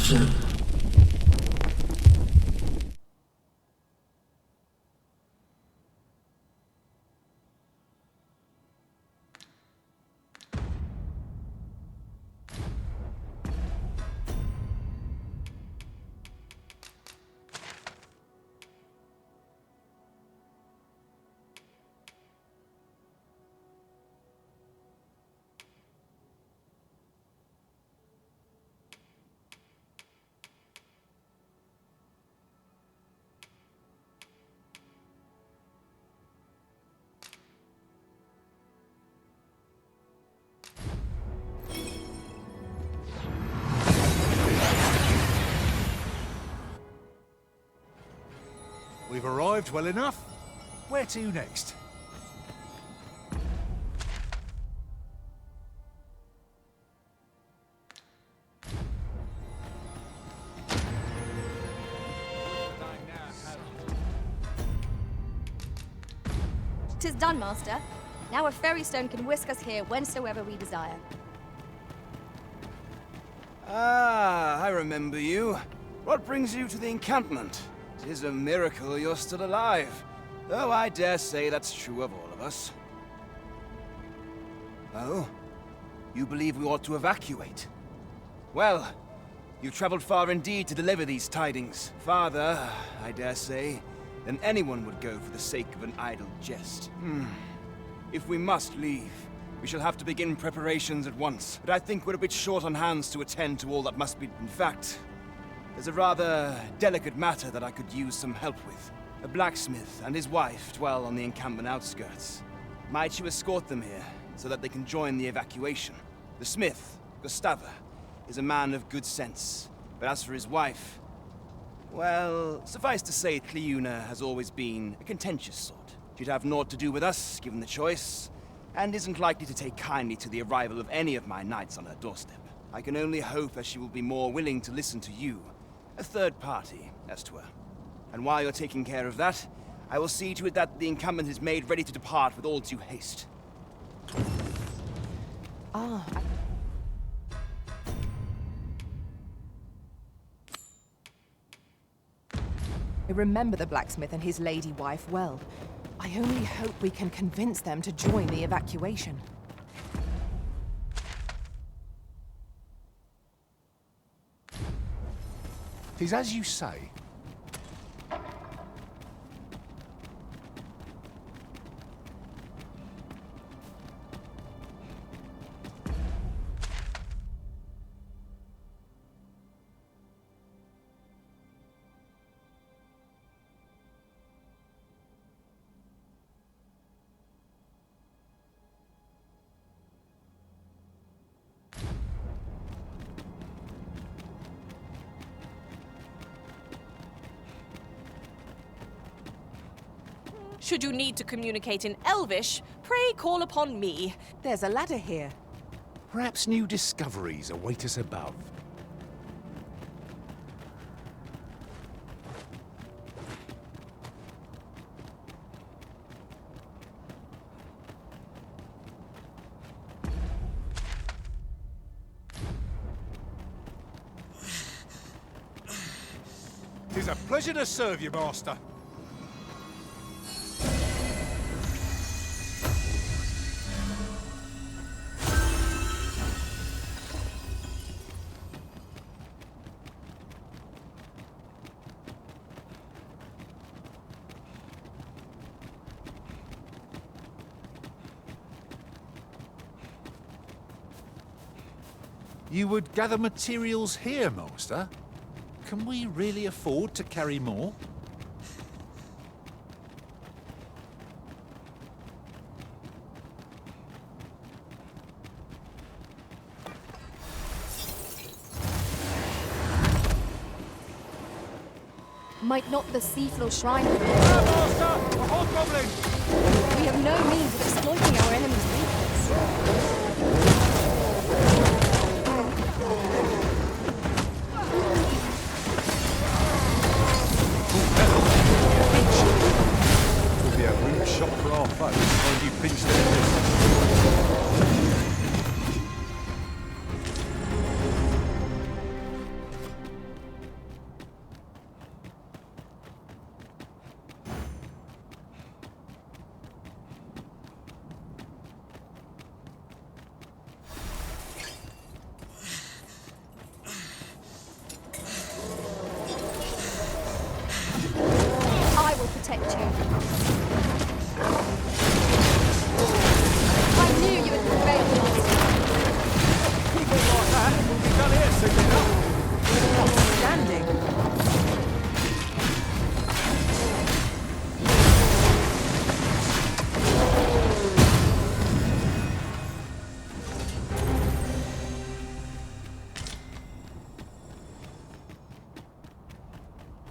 Evacuation. We've arrived well enough. Where to next? "'Tis done, Master. Now a ferry stone can whisk us here whensoever we desire." Ah, I remember you. What brings you to the encampment? 'Tis a miracle you're still alive. Though I dare say that's true of all of us. Oh? You believe we ought to evacuate? Well, you've traveled far indeed to deliver these tidings. Farther, I dare say, than anyone would go for the sake of an idle jest. If we must leave, we shall have to begin preparations at once. But I think we're a bit short on hands to attend to all that must be. In fact, there's a rather delicate matter that I could use some help with. A blacksmith and his wife dwell on the encampment outskirts. Might you escort them here, so that they can join the evacuation? The smith, Gustava, is a man of good sense. But as for his wife, well, suffice to say, Cleuna has always been a contentious sort. She'd have naught to do with us, given the choice, and isn't likely to take kindly to the arrival of any of my knights on her doorstep. I can only hope that she will be more willing to listen to you, a third party, as 'twere. And while you're taking care of that, I will see to it that the encampment is made ready to depart with all due haste. Ah. I remember the blacksmith and his lady wife well. I only hope we can convince them to join the evacuation. 'Tis as you say. Should you need to communicate in Elvish, pray call upon me. There's a ladder here. Perhaps new discoveries await us above. Tis a pleasure to serve you, Master. You would gather materials here, Master? Can we really afford to carry more? Might not the seafloor shrine... Master! A hobgoblin! We have no means of exploiting our enemy's weakness. Will be a rude shock for our foes to find you pinched in this.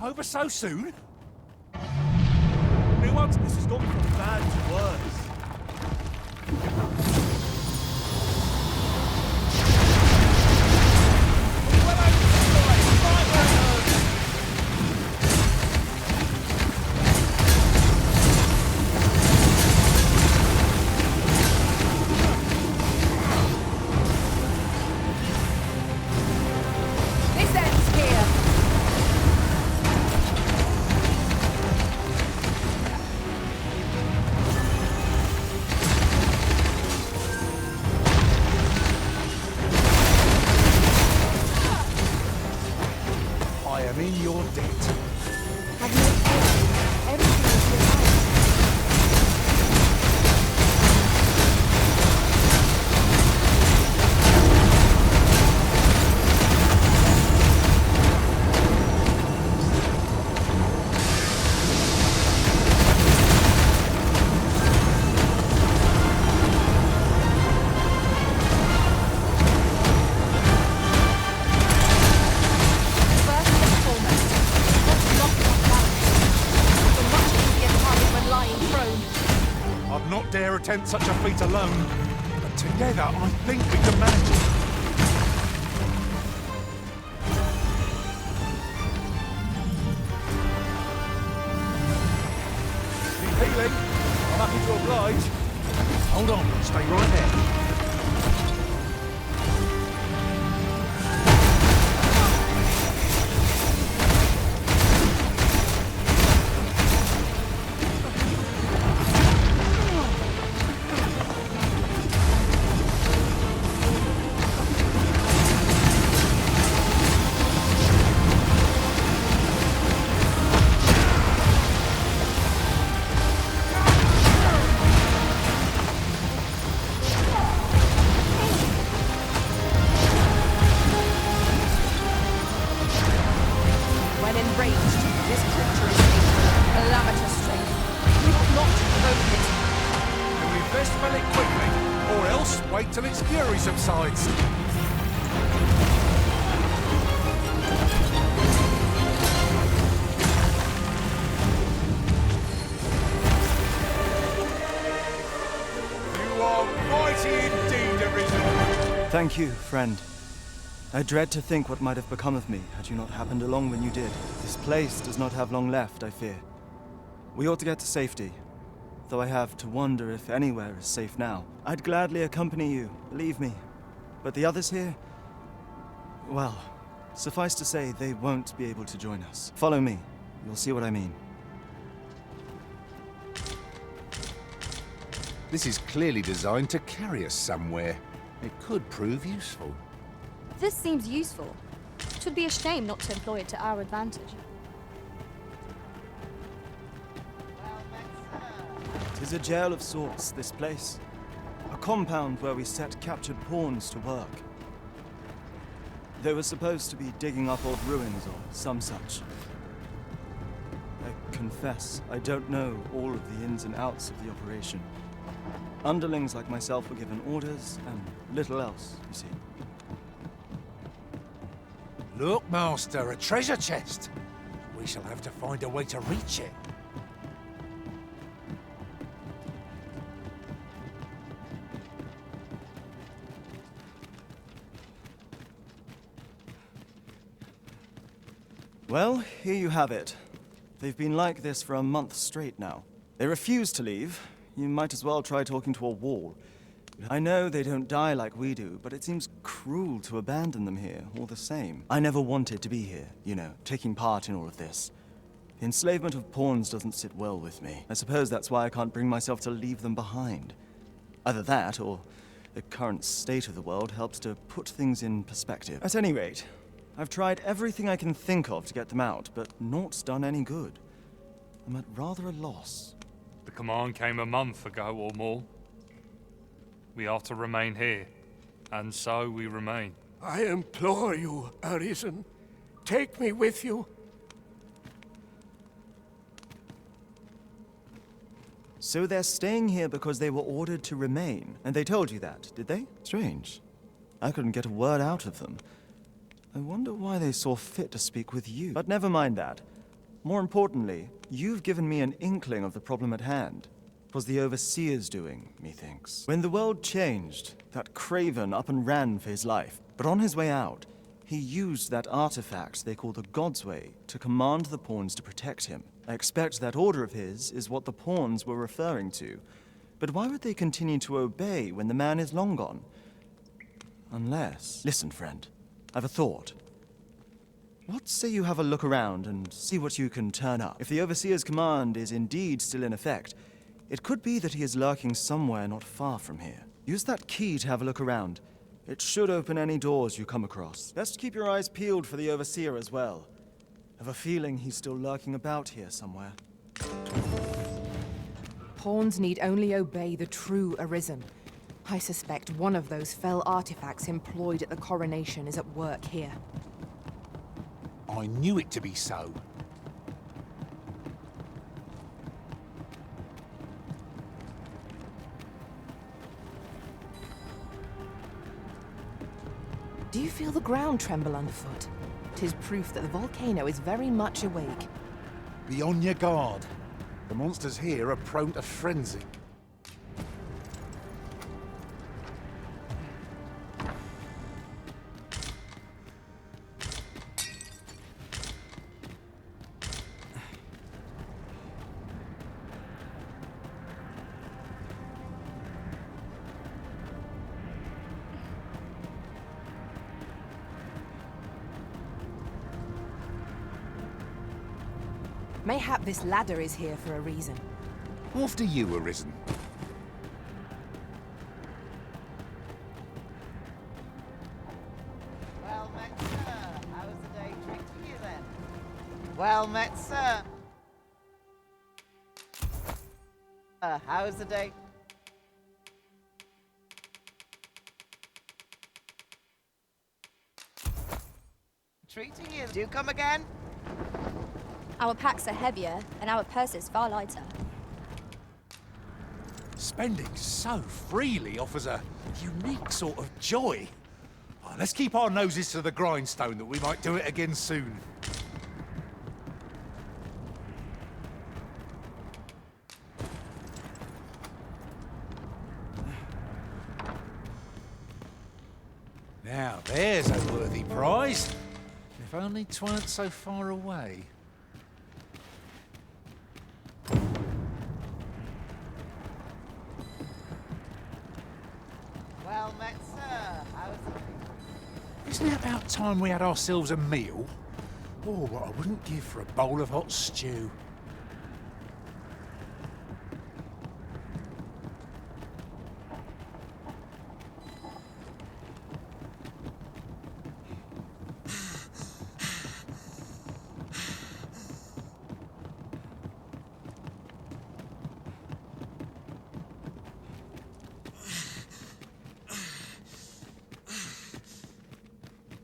Over so soon? Nuance, this has gone from bad to worse. This ends here. I am in your debt. Have no fear. Everything will be alright. First and foremost, let's knock it off balance. It's a much easier target when lying prone. I'd not dare attempt such a feat alone, but together I think we can manage it. Keep healing. I'm happy to oblige. Hold on, stay right there. When enraged, this creature is capable of calamitous strength. We will not provoke it. And we best spell it quickly, or else wait till its fury subsides. You are mighty indeed, Arisen. Thank you, friend. I dread to think what might have become of me had you not happened along when you did. This place does not have long left, I fear. We ought to get to safety, though I have to wonder if anywhere is safe now. I'd gladly accompany you, believe me. But the others here? Well, suffice to say, they won't be able to join us. Follow me. You'll see what I mean. This is clearly designed to carry us somewhere. It could prove useful. This seems useful. Twould be a shame not to employ it to our advantage. Tis a jail of sorts, this place. A compound where we set captured pawns to work. They were supposed to be digging up old ruins or some such. I confess, I don't know all of the ins and outs of the operation. Underlings like myself were given orders, and little else, you see. Look, Master, a treasure chest. We shall have to find a way to reach it. Well, here you have it. They've been like this for a month straight now. They refuse to leave. You might as well try talking to a wall. I know they don't die like we do, but it seems cruel to abandon them here, all the same. I never wanted to be here, you know, taking part in all of this. The enslavement of pawns doesn't sit well with me. I suppose that's why I can't bring myself to leave them behind. Either that, or the current state of the world helps to put things in perspective. At any rate, I've tried everything I can think of to get them out, but naught's done any good. I'm at rather a loss. The command came a month ago or more. We are to remain here, and so we remain. I implore you, Arisen. Take me with you. So they're staying here because they were ordered to remain, and they told you that, did they? Strange. I couldn't get a word out of them. I wonder why they saw fit to speak with you. But never mind that. More importantly, you've given me an inkling of the problem at hand. 'Twas the Overseer's doing, methinks. When the world changed, that craven up and ran for his life. But on his way out, he used that artifact they call the God's Way to command the pawns to protect him. I expect that order of his is what the pawns were referring to. But why would they continue to obey when the man is long gone? Unless... Listen, friend. I've a thought. What say you have a look around and see what you can turn up? If the Overseer's command is indeed still in effect, it could be that he is lurking somewhere not far from here. Use that key to have a look around. It should open any doors you come across. Best keep your eyes peeled for the Overseer as well. I have a feeling he's still lurking about here somewhere. Pawns need only obey the true Arisen. I suspect one of those fell artifacts employed at the coronation is at work here. I knew it to be so. Do you feel the ground tremble underfoot? 'Tis proof that the volcano is very much awake. Be on your guard. The monsters here are prone to frenzy. Mayhap this ladder is here for a reason. After you, Arisen. Well met, sir. How was the day treating you then? Well met, sir. How was the day? Treating you. Do come again? Our packs are heavier, and our purses far lighter. Spending so freely offers a unique sort of joy. Oh, let's keep our noses to the grindstone that we might do it again soon. Now, there's a worthy prize. If only 'tweren't so far away. Well met, sir. How was the day? Isn't it about time we had ourselves a meal? Oh, what I wouldn't give for a bowl of hot stew.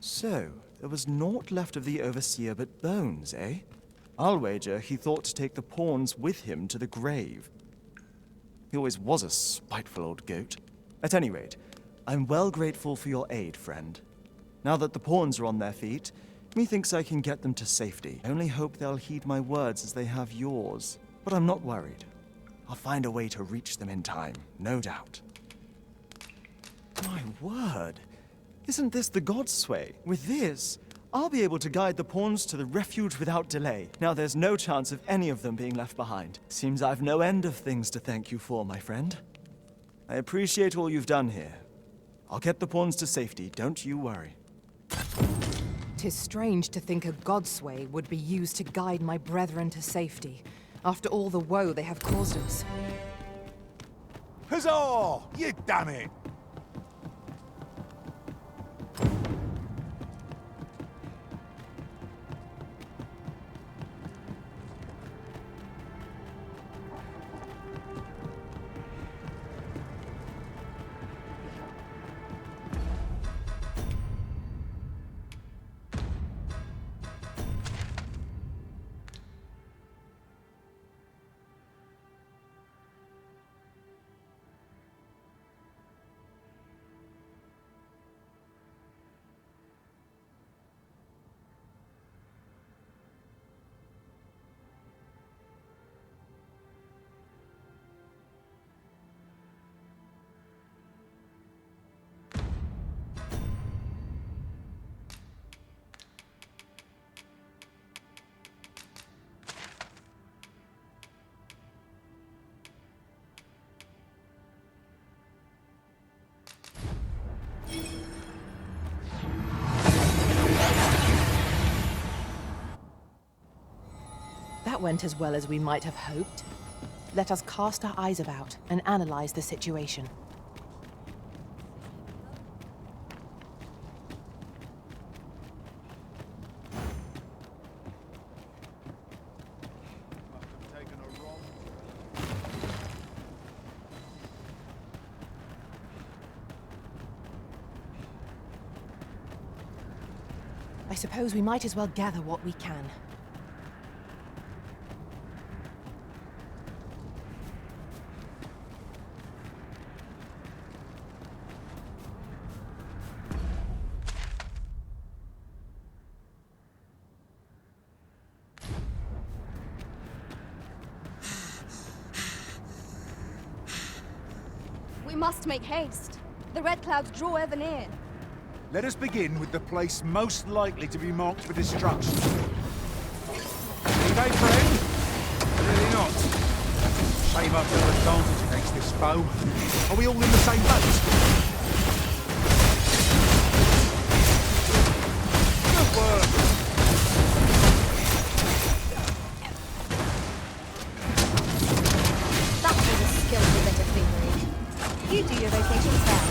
So, there was naught left of the Overseer but bones, eh? I'll wager he thought to take the pawns with him to the grave. He always was a spiteful old goat. At any rate, I'm well grateful for your aid, friend. Now that the pawns are on their feet, methinks I can get them to safety. I only hope they'll heed my words as they have yours. But I'm not worried. I'll find a way to reach them in time, no doubt. My word! Isn't this the God's Way? With this, I'll be able to guide the pawns to the refuge without delay. Now there's no chance of any of them being left behind. Seems I've no end of things to thank you for, my friend. I appreciate all you've done here. I'll get the pawns to safety, don't you worry. 'Tis strange to think a God's Way would be used to guide my brethren to safety, after all the woe they have caused us. Huzzah! You done it! that went as well as we might have hoped. Let us cast our eyes about and analyze the situation. I suppose we might as well gather what we can. We must make haste. The red clouds draw ever near. Let us begin with the place most likely to be marked for destruction. Okay, friend? Really not. Shave up your advantage against this foe. Are we all in the same boat? Good work. That was a skillful bit of thievery. You do your vocation well.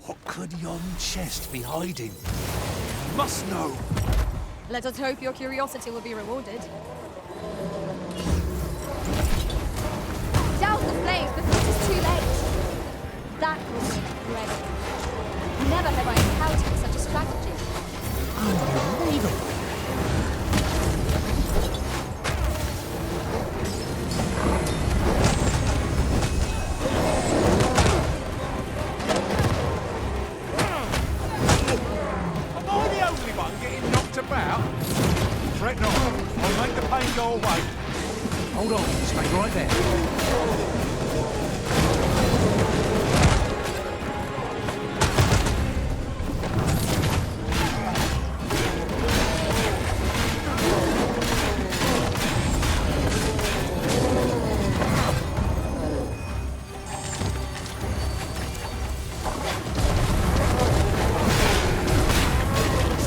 What could yon chest be hiding? Must know. Let us hope your curiosity will be rewarded. Douse the flames before it is too late. That was incredible. Never have I encountered such a strategy. Unbelievable. Fret not. I'll make the pain go away. Hold on, stay right there.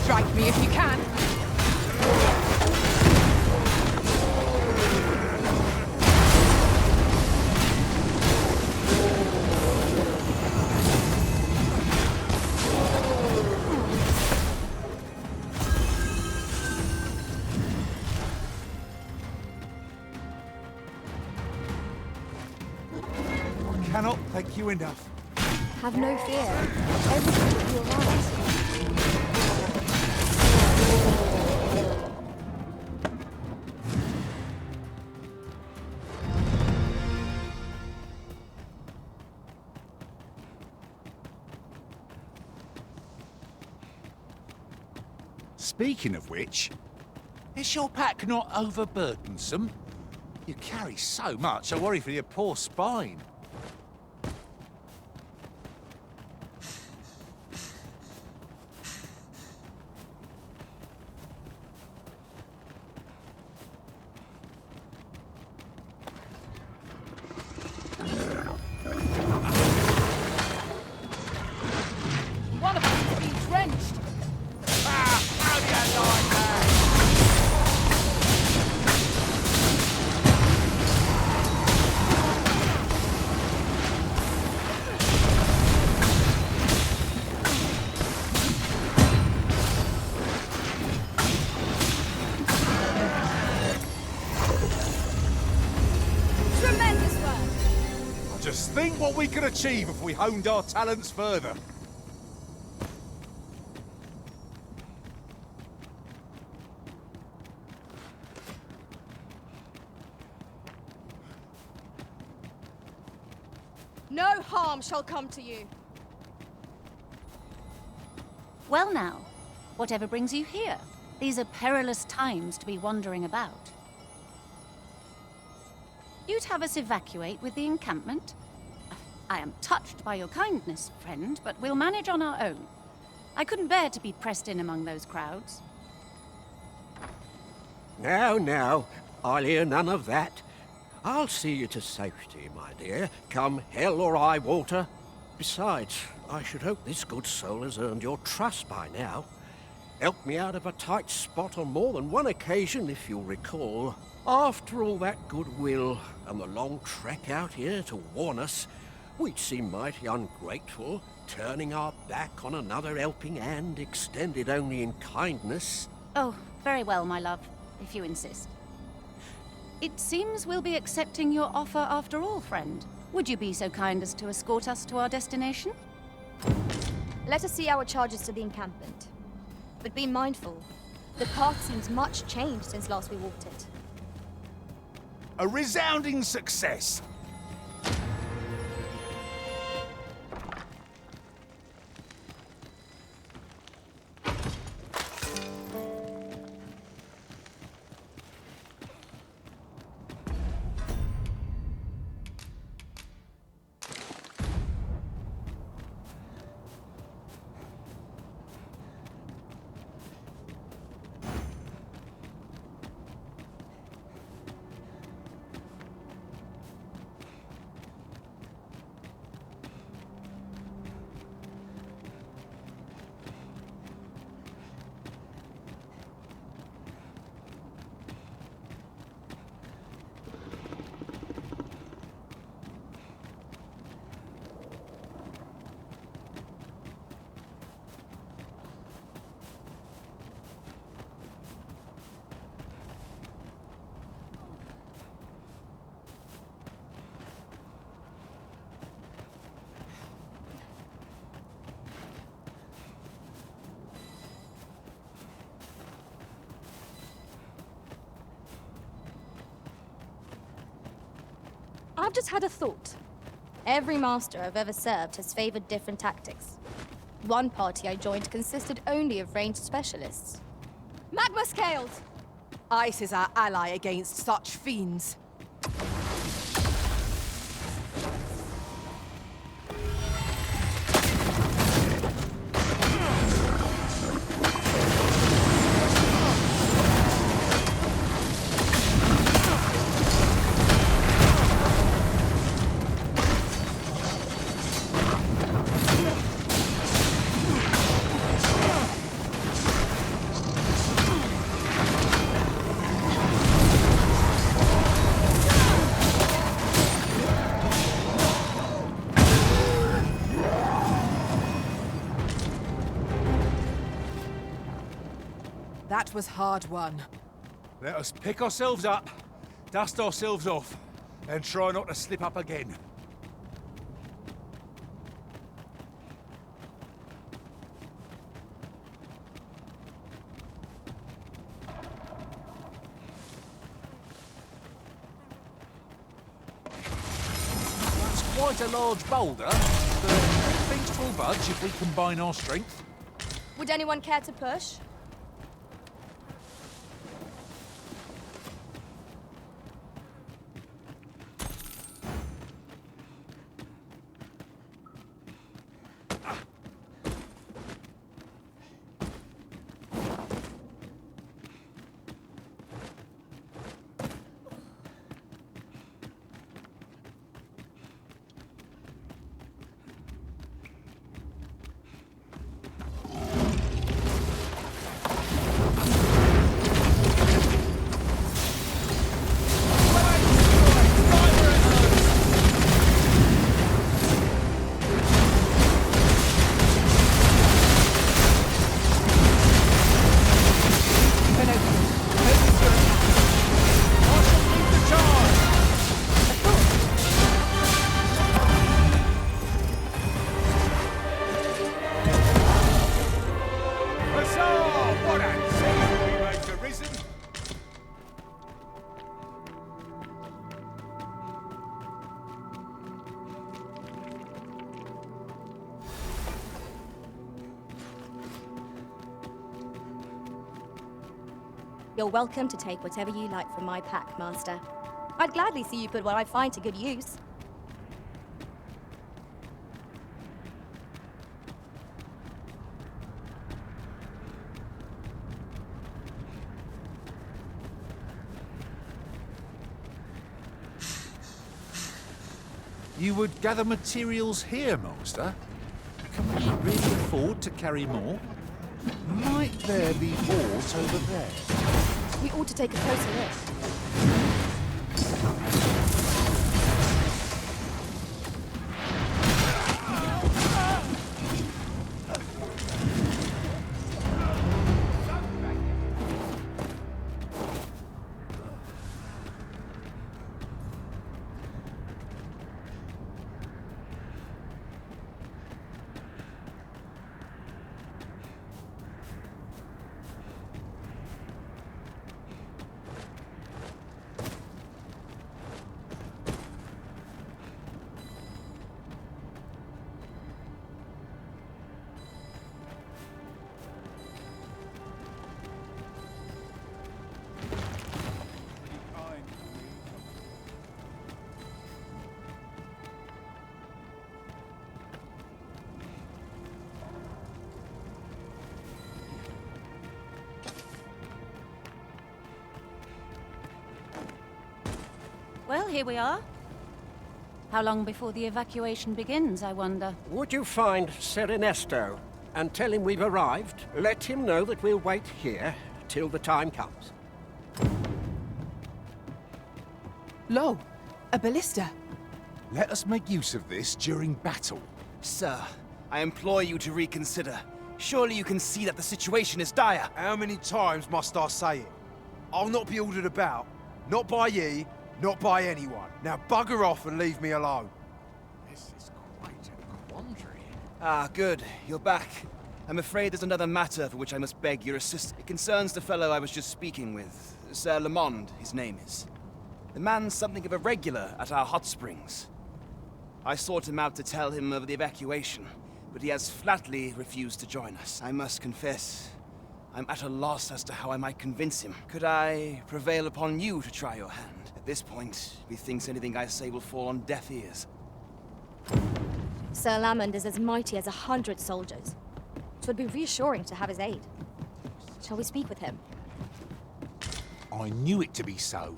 Strike me if you can. Cannot thank you enough. Have no fear. Everything will be alright. Speaking of which, is your pack not overburdensome? You carry so much, I worry for your poor spine. One of us is being drenched. How do you like that? what we could achieve if we honed our talents further. No harm shall come to you. Well now, whatever brings you here? These are perilous times to be wandering about. You'd have us evacuate with the encampment? I am touched by your kindness, friend, but we'll manage on our own. I couldn't bear to be pressed in among those crowds. Now, I'll hear none of that. I'll see you to safety, my dear, come hell or high water. Besides, I should hope this good soul has earned your trust by now. Helped me out of a tight spot on more than one occasion, if you'll recall. After all that goodwill and the long trek out here to warn us, we'd seem mighty ungrateful, turning our back on another helping hand extended only in kindness. Oh, very well, my love, if you insist. It seems we'll be accepting your offer after all, friend. Would you be so kind as to escort us to our destination? Let us see our charges to the encampment. But be mindful. The path seems much changed since last we walked it. A resounding success! I've just had a thought. Every master I've ever served has favored different tactics. One party I joined consisted only of ranged specialists. Magma scales! Ice is our ally against such fiends. That was hard won. Let us pick ourselves up, dust ourselves off, and try not to slip up again. That's quite a large boulder, but things will budge if we combine our strength. Would anyone care to push? You're welcome to take whatever you like from my pack, Master. I'd gladly see you put what I find to good use. You would gather materials here, Master? Can we really afford to carry more? Might there be ores over there? We ought to take a closer look. Well, here we are. How long before the evacuation begins, I wonder? Would you find Sir Ernesto and tell him we've arrived? Let him know that we'll wait here till the time comes. Lo, a ballista. Let us make use of this during battle. Sir, I implore you to reconsider. Surely you can see that the situation is dire. How many times must I say it? I'll not be ordered about. Not by ye, not by anyone. Now bugger off and leave me alone. This is quite a quandary. Ah, good. You're back. I'm afraid there's another matter for which I must beg your assistance. It concerns the fellow I was just speaking with. Sir Lamond, his name is. The man's something of a regular at our hot springs. I sought him out to tell him of the evacuation, but he has flatly refused to join us. I must confess, I'm at a loss as to how I might convince him. Could I prevail upon you to try your hand? At this point, methinks anything I say will fall on deaf ears. Sir Lamond is as mighty as 100 soldiers. It would be reassuring to have his aid. Shall we speak with him? I knew it to be so.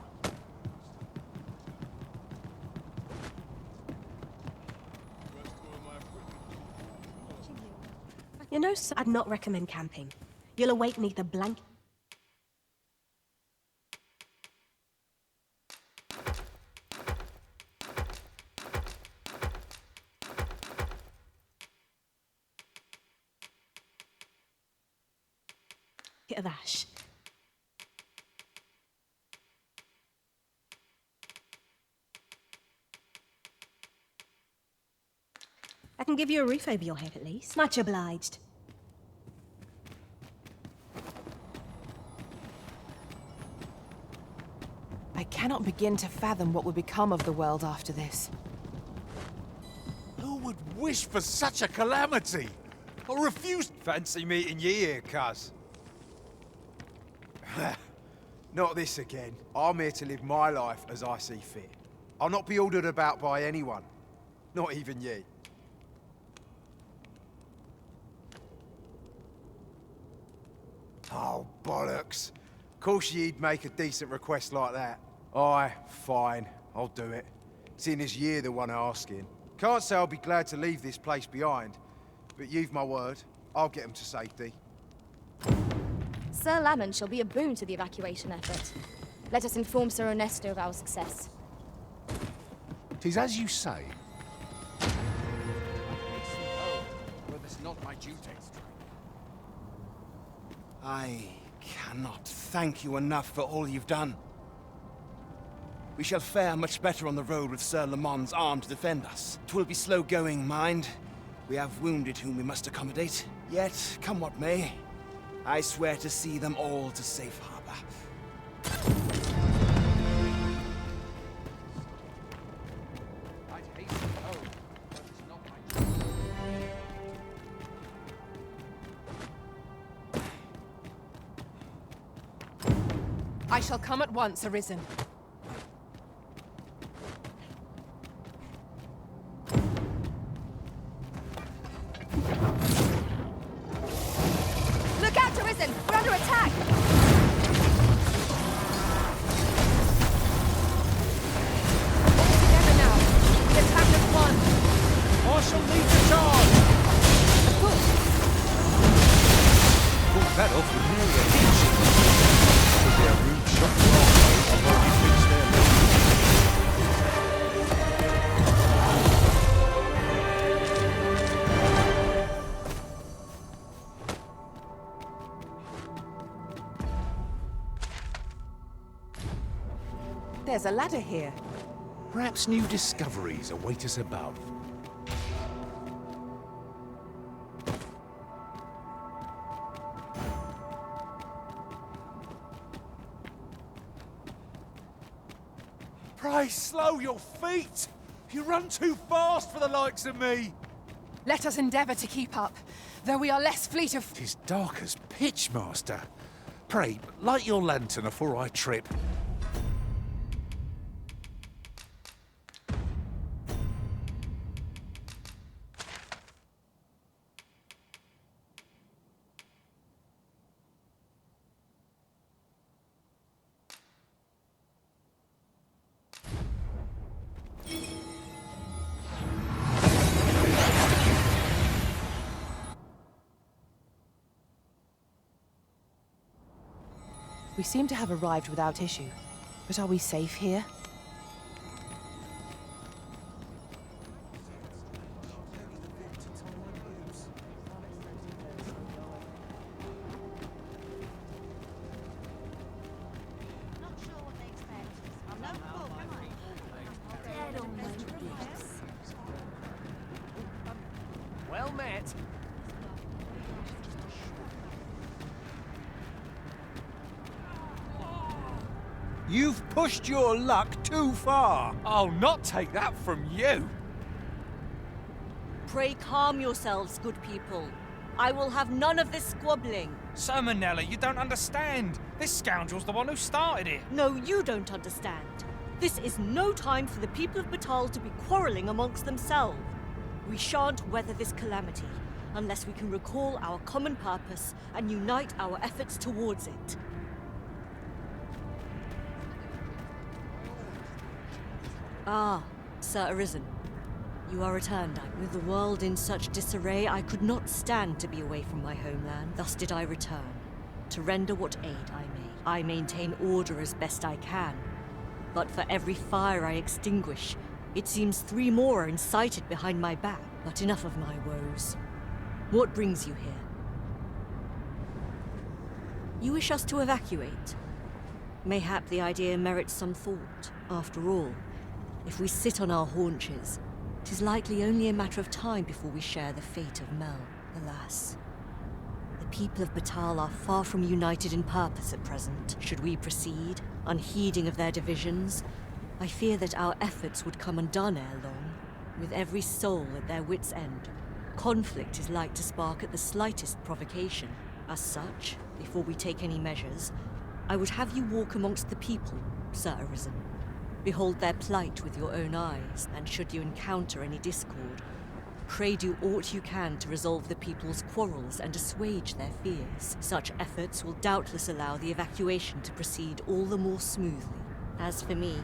You know, sir, I'd not recommend camping. You'll await neither blanket of ash. I can give you a roof over your head at least. Much obliged. I cannot begin to fathom what would become of the world after this. Who would wish for such a calamity? I refuse. Fancy meeting ye here, cuz. Not this again. I'm here to live my life as I see fit. I'll not be ordered about by anyone. Not even ye. Oh, bollocks. Course ye'd make a decent request like that. Aye, fine. I'll do it. Seeing as ye're the one asking. Can't say I'll be glad to leave this place behind, but you've my word. I'll get them to safety. Sir Lamond shall be a boon to the evacuation effort. Let us inform Sir Ernesto of our success. 'Tis as you say. I cannot thank you enough for all you've done. We shall fare much better on the road with Sir Lamond's arm to defend us. 'Twill be slow going, mind. We have wounded whom we must accommodate. Yet, come what may, I swear to see them all to safe harbor. I shall come at once, Arisen. Look out, Arisen! We're under attack! All together now. The attack as one. I shall lead the charge! Pulled that off with nearly a hitch. With their rude shot longbows, I've already fixed their There's a ladder here. Perhaps new discoveries await us above. Pray slow your feet! You run too fast for the likes of me! Let us endeavour to keep up, though we are less fleet of... 'Tis dark as pitch, Master. Pray, light your lantern afore I trip. We seem to have arrived without issue. But are we safe here? Well met. You've pushed your luck too far. I'll not take that from you. Pray calm yourselves, good people. I will have none of this squabbling. Sir Manella, you don't understand. This scoundrel's the one who started it. No, you don't understand. This is no time for the people of Batal to be quarrelling amongst themselves. We shan't weather this calamity unless we can recall our common purpose and unite our efforts towards it. Ah, Sir Arisen. You are returned. With the world in such disarray, I could not stand to be away from my homeland. Thus did I return, to render what aid I may. I maintain order as best I can. But for every fire I extinguish, it seems 3 more are incited behind my back. But enough of my woes. What brings you here? You wish us to evacuate? Mayhap the idea merits some thought. After all, if we sit on our haunches, 'tis likely only a matter of time before we share the fate of Mel, alas. The people of Batal are far from united in purpose at present. Should we proceed, unheeding of their divisions, I fear that our efforts would come undone ere long. With every soul at their wits' end, conflict is like to spark at the slightest provocation. As such, before we take any measures, I would have you walk amongst the people, Sir Arisen. Behold their plight with your own eyes, and should you encounter any discord, pray do aught you can to resolve the people's quarrels and assuage their fears. Such efforts will doubtless allow the evacuation to proceed all the more smoothly. As for me,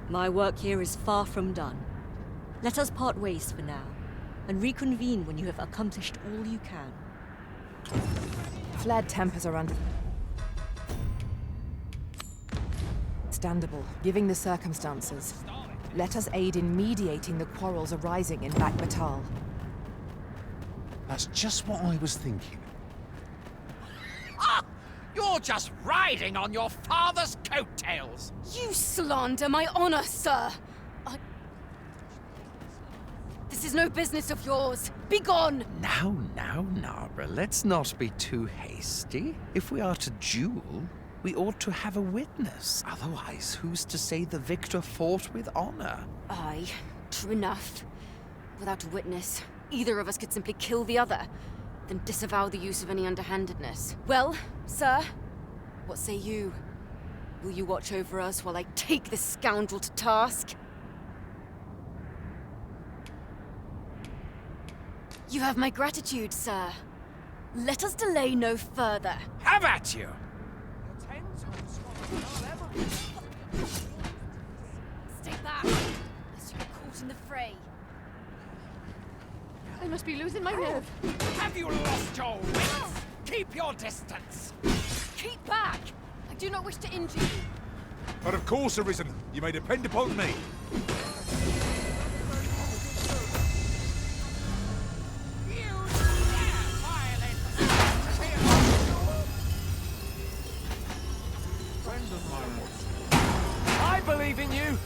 my work here is far from done. Let us part ways for now, and reconvene when you have accomplished all you can. Flared tempers are understandable, given the circumstances. Let us aid in mediating the quarrels arising in Back Batal. That's just what I was thinking. Ah! You're just riding on your father's coattails! You slander my honor, sir! This is no business of yours. Begone! Now, Nara, let's not be too hasty. If we are to duel, we ought to have a witness. Otherwise, who's to say the victor fought with honor? Aye, true enough. Without a witness, either of us could simply kill the other, then disavow the use of any underhandedness. Well, sir, what say you? Will you watch over us while I take this scoundrel to task? You have my gratitude, sir. Let us delay no further. Have at you! Stay back, lest you get caught in the fray. I must be losing my nerve. Have you lost your wits? Keep your distance! Keep back! I do not wish to injure you. But of course, Arisen. You may depend upon me. I believe in you!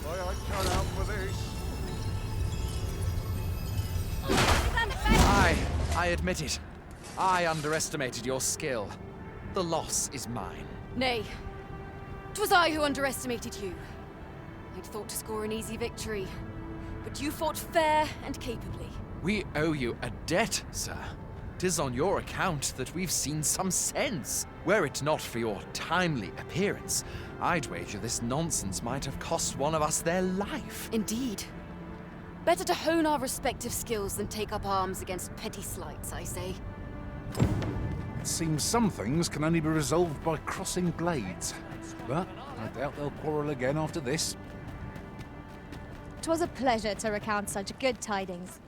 I cut out for this. I admit it. I underestimated your skill. The loss is mine. Nay. 'Twas I who underestimated you. I'd thought to score an easy victory, but you fought fair and capably. We owe you a debt, sir. 'Tis on your account that we've seen some sense. Were it not for your timely appearance, I'd wager this nonsense might have cost one of us their life. Indeed. Better to hone our respective skills than take up arms against petty slights, I say. It seems some things can only be resolved by crossing blades. But I doubt they'll quarrel again after this. 'Twas a pleasure to recount such good tidings.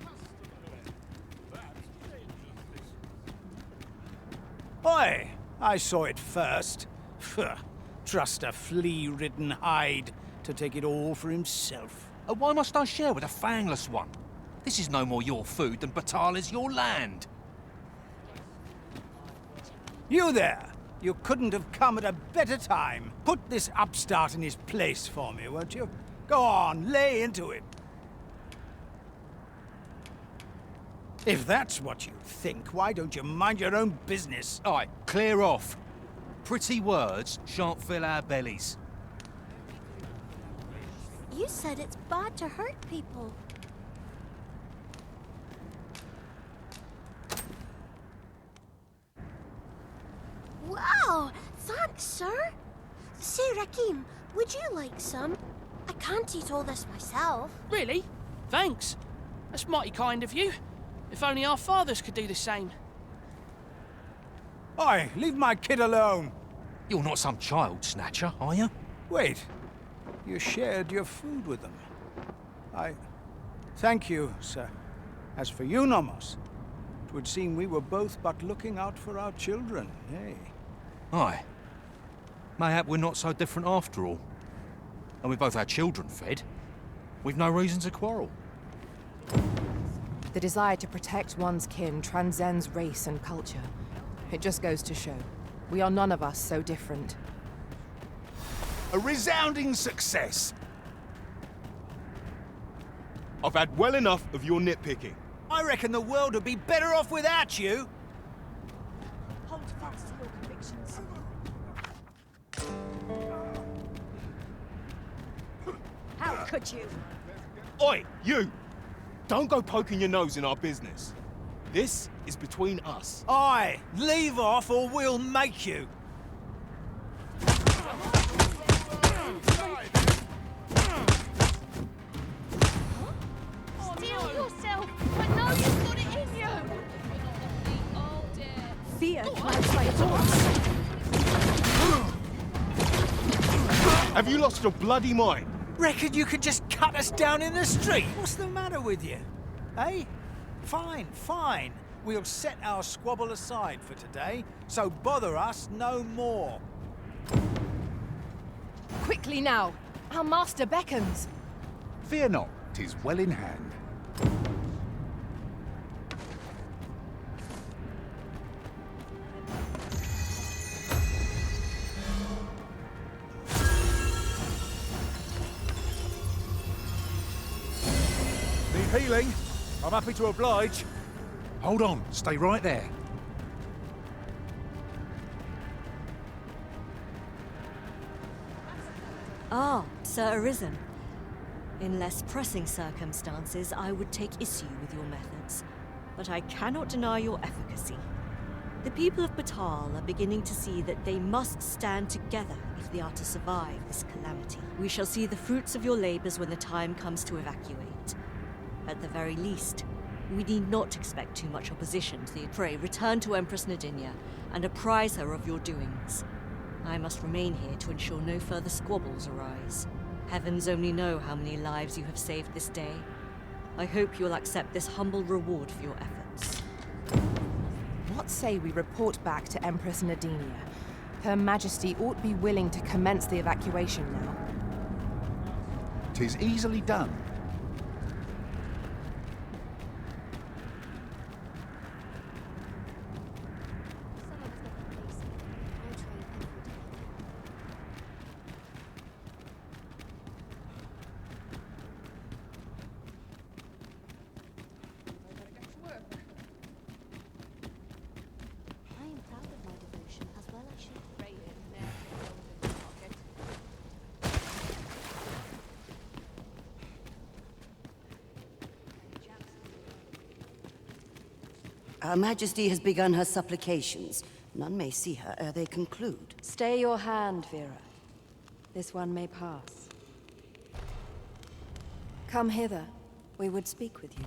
Oi! I saw it first. Pfft. Trust a flea-ridden hide to take it all for himself. Why must I share with a fangless one? This is no more your food than Batal is your land. You there! You couldn't have come at a better time. Put this upstart in his place for me, won't you? Go on, lay into it. If that's what you think, why don't you mind your own business? Aye, clear off. Pretty words shan't fill our bellies. You said it's bad to hurt people. Wow! Thanks, sir. Say, Rakim, would you like some? I can't eat all this myself. Really? Thanks. That's mighty kind of you. If only our fathers could do the same. Oi, leave my kid alone. You're not some child snatcher, are you? Wait. You shared your food with them. Thank you, sir. As for you, Nomos, it would seem we were both but looking out for our children, eh? Aye. Mayhap we're not so different after all. And we both had children fed. We've no reason to quarrel. The desire to protect one's kin transcends race and culture. It just goes to show, we are none of us so different. A resounding success! I've had well enough of your nitpicking. I reckon the world would be better off without you. Hold fast to your convictions. How could you? Oi, you! Don't go poking your nose in our business. This is between us. Aye, leave off or we'll make you. Steel yourself! I know you've got it in you! Fear clouds my thoughts. Have you lost your bloody mind? Reckon you could just cut us down in the street? What's the matter with you? Eh? Fine, fine. We'll set our squabble aside for today, so bother us no more. Quickly now! Our master beckons! Fear not, 'tis well in hand. Need healing? I'm happy to oblige. Hold on, stay right there. Ah, Sir Arisen. In less pressing circumstances, I would take issue with your methods, but I cannot deny your efficacy. The people of Batal are beginning to see that they must stand together if they are to survive this calamity. We shall see the fruits of your labors when the time comes to evacuate. At the very least, we need not expect too much opposition to the pray. Return to Empress Nadinia and apprise her of your doings. I must remain here to ensure no further squabbles arise. Heavens only know how many lives you have saved this day. I hope you will accept this humble reward for your efforts. What say we report back to Empress Nadinia? Her Majesty ought be willing to commence the evacuation now. 'Tis easily done. Her Majesty has begun her supplications. None may see her ere they conclude. Stay your hand, Vera. This one may pass. Come hither. We would speak with you.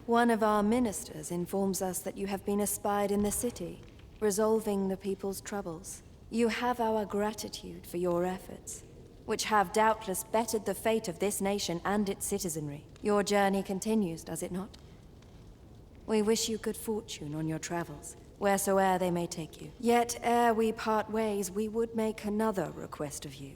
One of our ministers informs us that you have been espied in the city, resolving the people's troubles. You have our gratitude for your efforts, which have doubtless bettered the fate of this nation and its citizenry. Your journey continues, does it not? We wish you good fortune on your travels, wheresoe'er they may take you. Yet, ere we part ways, we would make another request of you.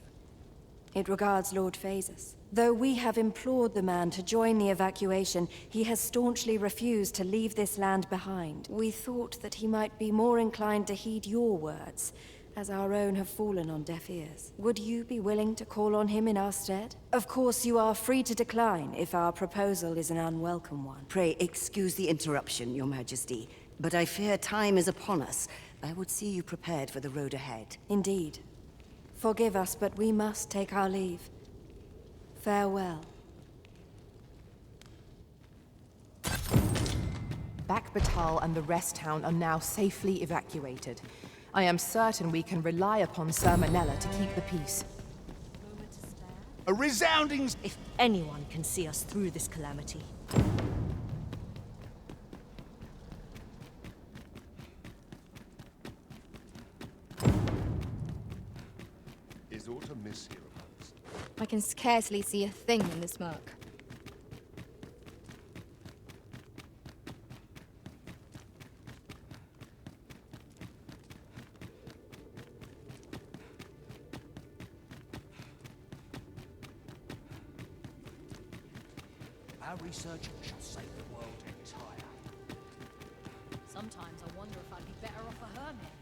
It regards Lord Phaesus. Though we have implored the man to join the evacuation, he has staunchly refused to leave this land behind. We thought that he might be more inclined to heed your words, as our own have fallen on deaf ears. Would you be willing to call on him in our stead? Of course, you are free to decline if our proposal is an unwelcome one. Pray excuse the interruption, Your Majesty, but I fear time is upon us. I would see you prepared for the road ahead. Indeed. Forgive us, but we must take our leave. Farewell. Back Batal and the rest town are now safely evacuated. I am certain we can rely upon Sir Manella to keep the peace. A resounding... If anyone can see us through this calamity. Is aught amiss hereabouts? I can scarcely see a thing in the smoke. Our research shall save the world entire. Sometimes I wonder if I'd be better off a hermit.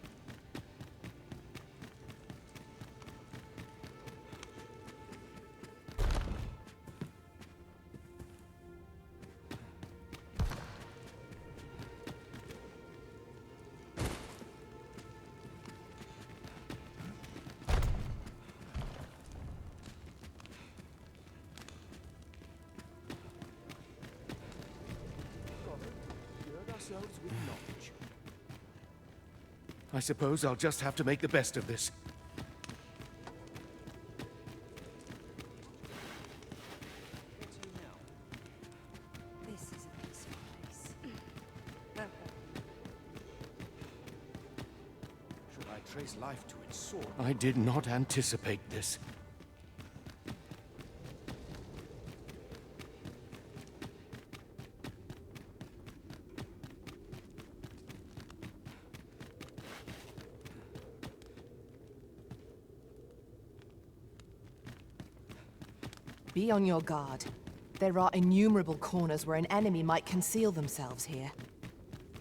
With knowledge. I suppose I'll just have to make the best of this. This is a peaceful place. Should I trace life to its source? I did not anticipate this. Be on your guard. There are innumerable corners where an enemy might conceal themselves here.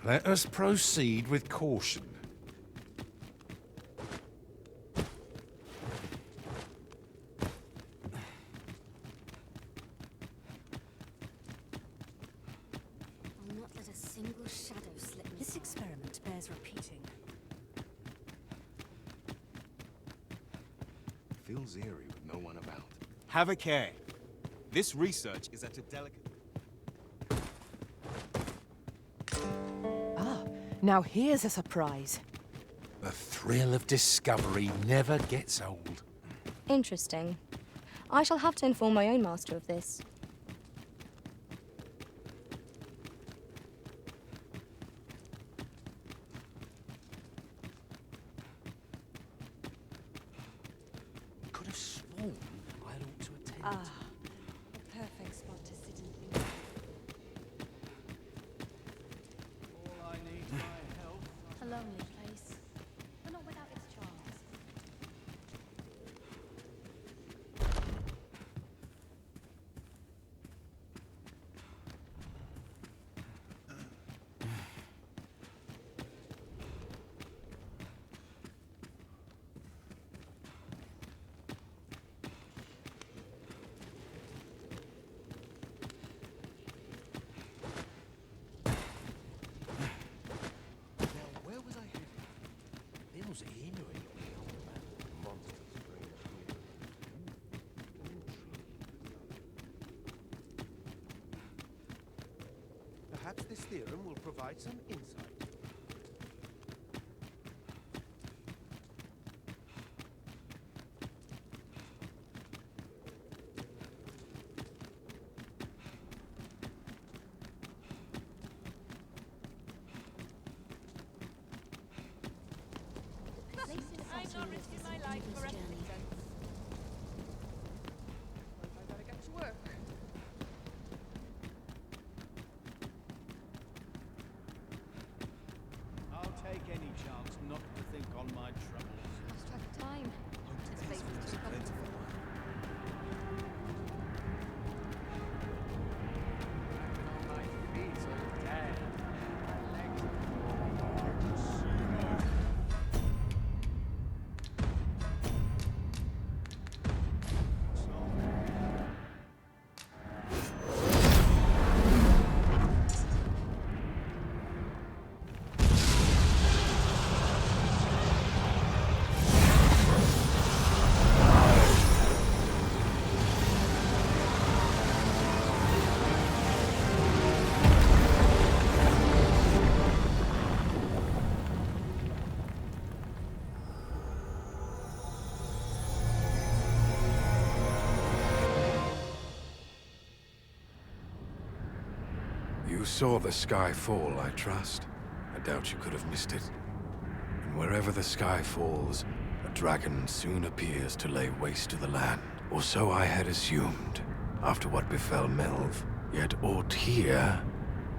Let us proceed with caution. I'll not let a single shadow slip. This experiment bears repeating. Feels eerie with no one about. Have a care. This research is at a delicate... Now here's a surprise. The thrill of discovery never gets old. Interesting. I shall have to inform my own master of this. Could have sworn I ought to attend. Ah, a perfect spot to sit and think. All I need my help. A lonely place, but not without its charms. Where was I headed? Feels eerie. Monsters bring us here. Perhaps this theorem will provide some insight. I'm not risking my life for a journey. I better get to work. I'll take any chance not to think on my troubles. Lost track of time. This place is too comfortable. My feet are dead. My legs You saw the sky fall, I trust. I doubt you could have missed it. And wherever the sky falls, a dragon soon appears to lay waste to the land. Or so I had assumed, after what befell Melv. Yet aught here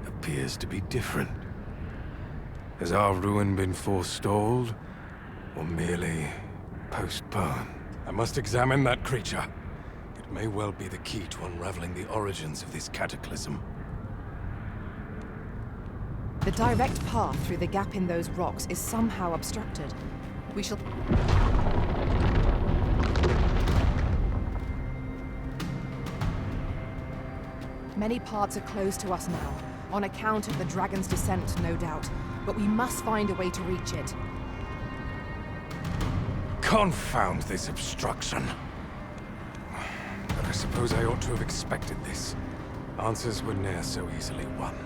appears to be different. Has our ruin been forestalled, or merely postponed? I must examine that creature. It may well be the key to unraveling the origins of this cataclysm. The direct path through the gap in those rocks is somehow obstructed. We shall... Many parts are closed to us now, on account of the dragon's descent, no doubt. But we must find a way to reach it. Confound this obstruction. But I suppose I ought to have expected this. Answers were ne'er so easily won.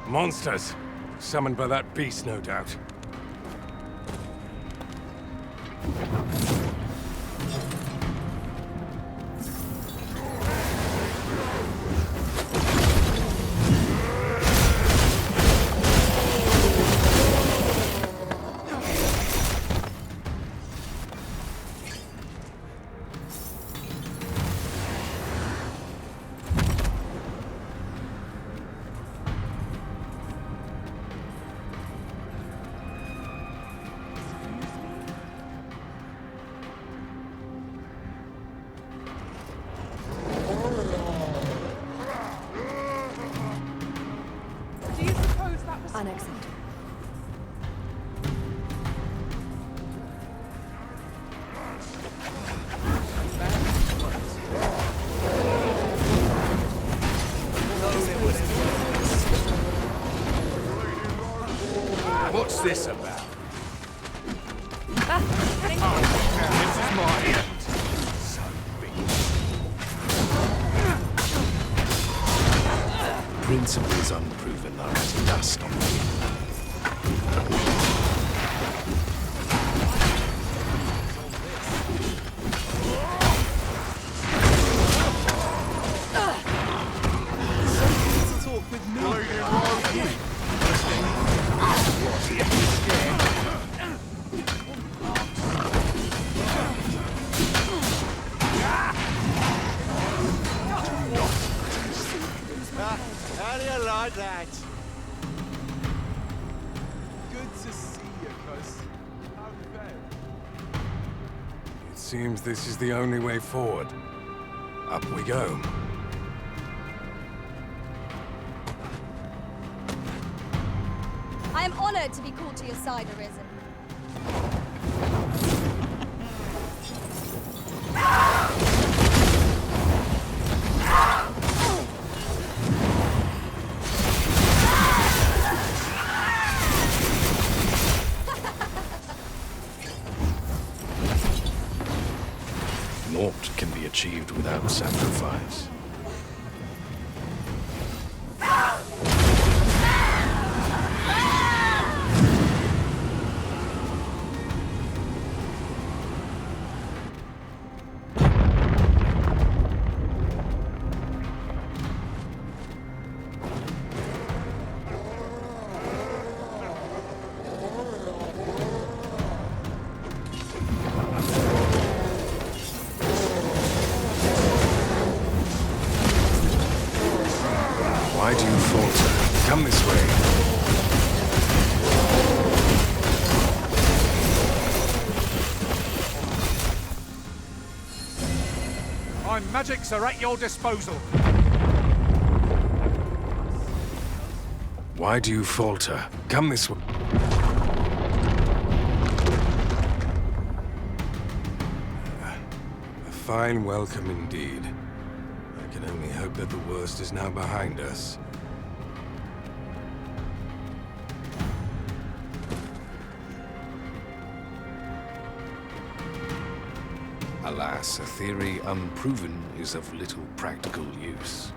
Monsters! Summoned by that beast, no doubt. Unacceptable. What's this about? Ah! my end. So be it. Principles unproven are as dust on the wind. How do you like that? Good to see you, cuz. How have you been? It seems this is the only way forward. Up we go. I am honored to be called to your side, Arisen. Naught can be achieved without sacrifice. Why do you falter? Come this way. My magics are at your disposal. Why do you falter? Come this way. A fine welcome indeed. I can only hope that the worst is now behind us. Alas, a theory unproven is of little practical use.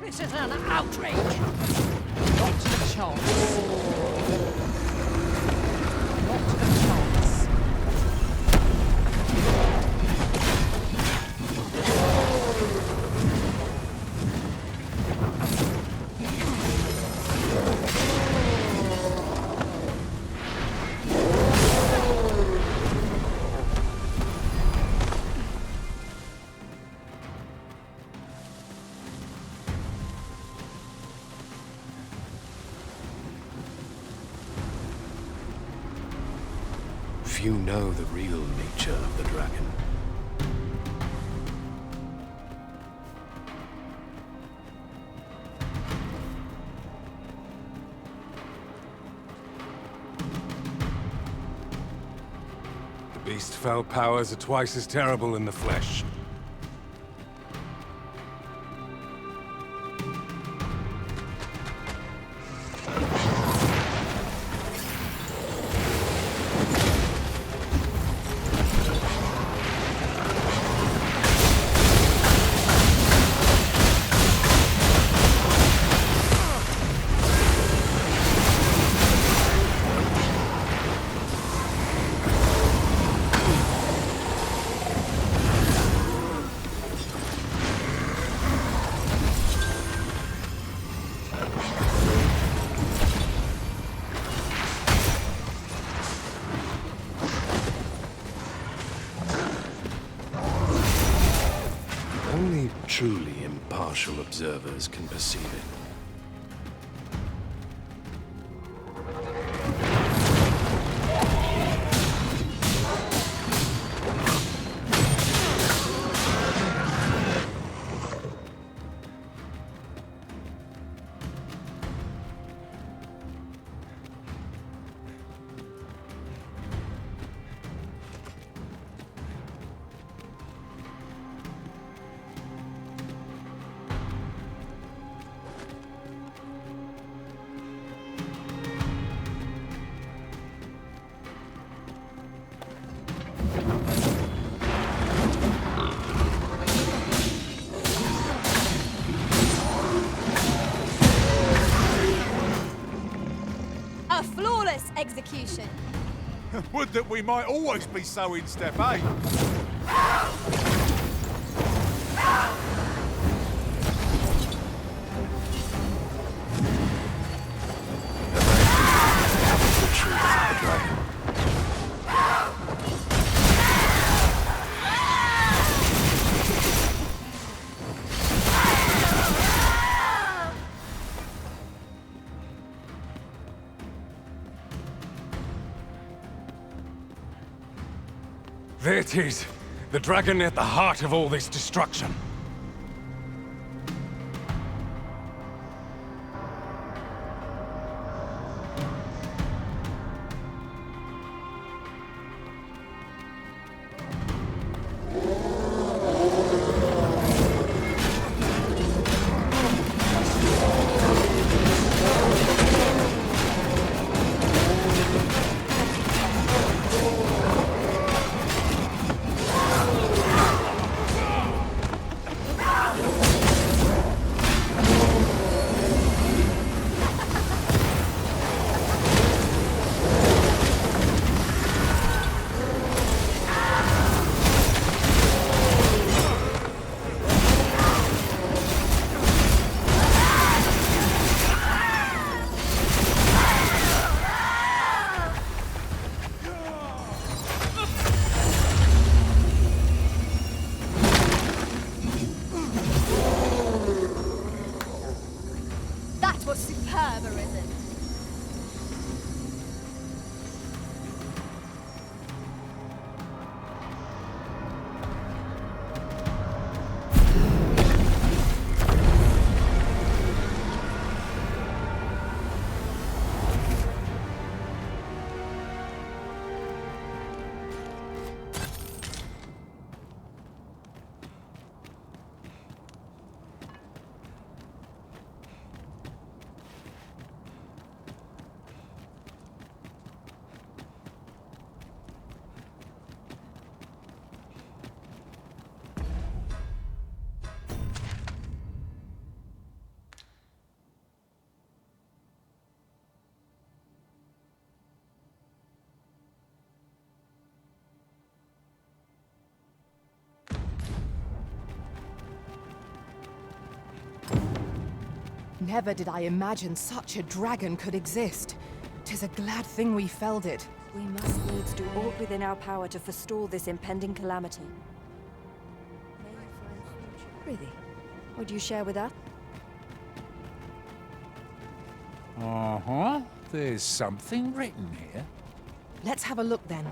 This is an outrage! Not a chance. Not a chance. Few know the real nature of the dragon. The beast's fell powers are twice as terrible in the flesh. Only truly impartial observers can perceive it. flawless execution. Would that we might always be so in step, eh? The truth of the dragon. There it is. The dragon at the heart of all this destruction. Arisen. Never did I imagine such a dragon could exist. 'Tis a glad thing we felled it. We must needs do all within our power to forestall this impending calamity. Prithee, would you share with us? Uh-huh. There's something written here. Let's have a look then.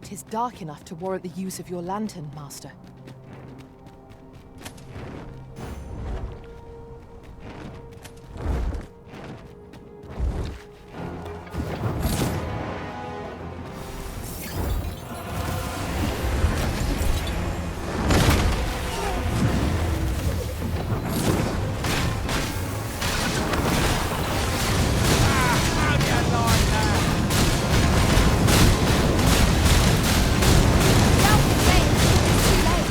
Tis dark enough to warrant the use of your lantern, Master. Too late.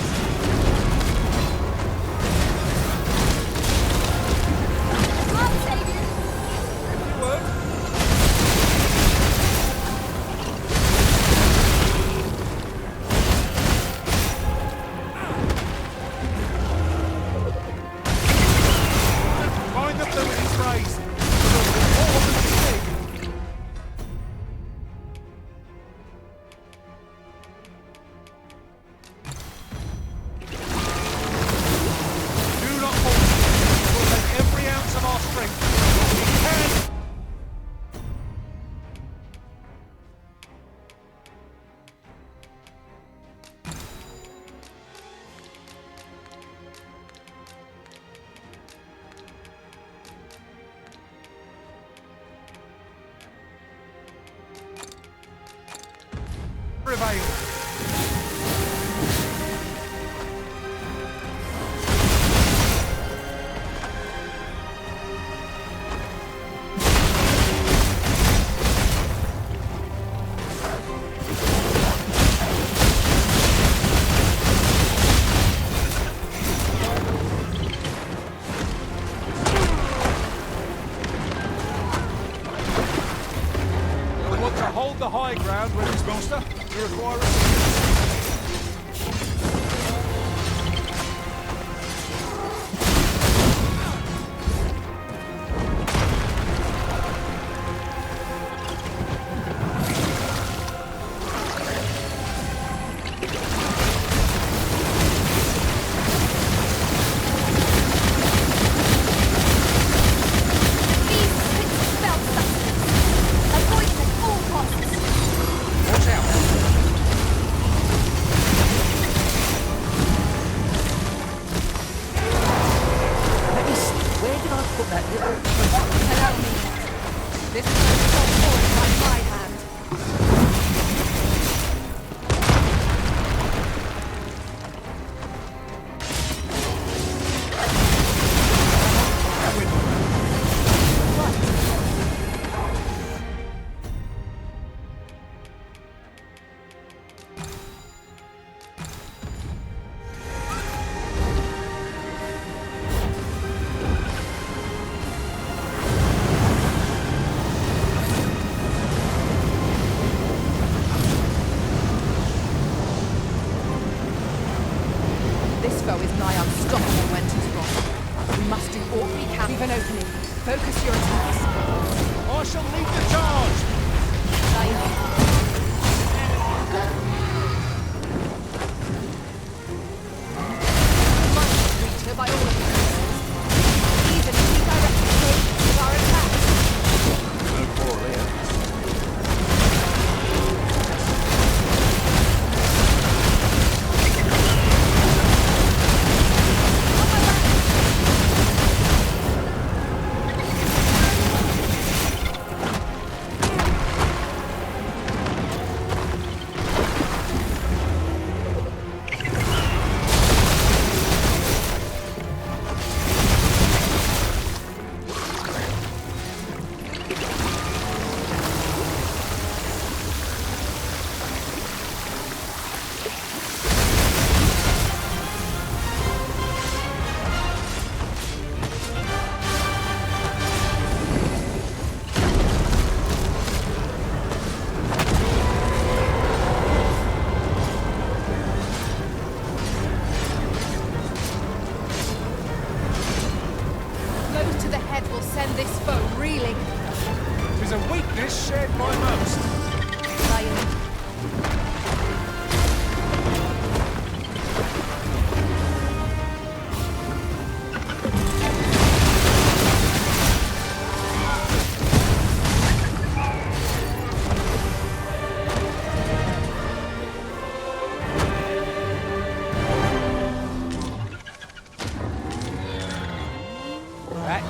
the high ground, Weapons Master. We require assistance.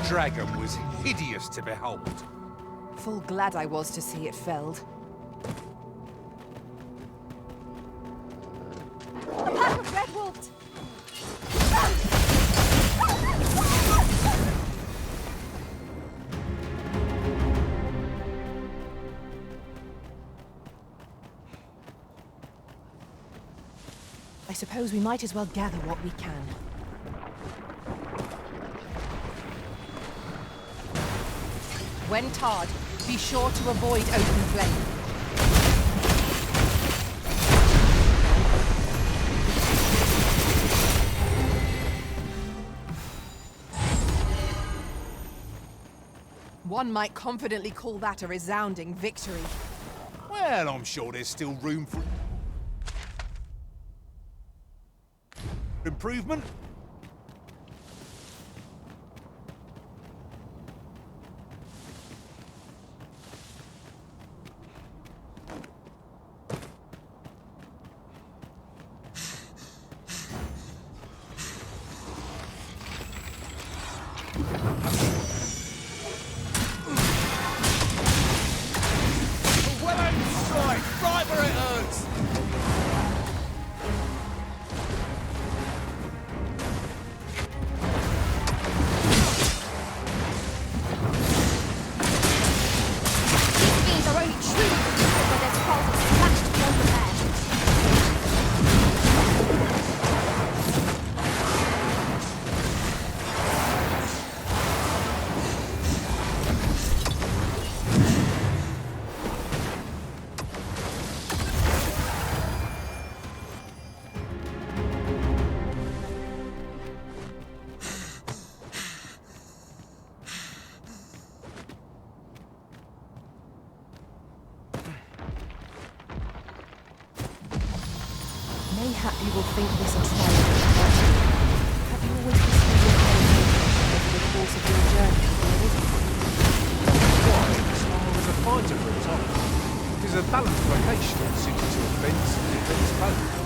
Dragon was hideous to behold. Full glad I was to see it felled. A pack of red wolves! I suppose we might as well gather what we can. When tarred, be sure to avoid open flame. One might confidently call that a resounding victory. Well, I'm sure there's still room for improvement. Mayhap you will think this a trial, but have you always pursued your meditation over the course of your journey to the Arisen? Why? I was a fighter for a time. It is a balanced vocation suited to offence and defence both.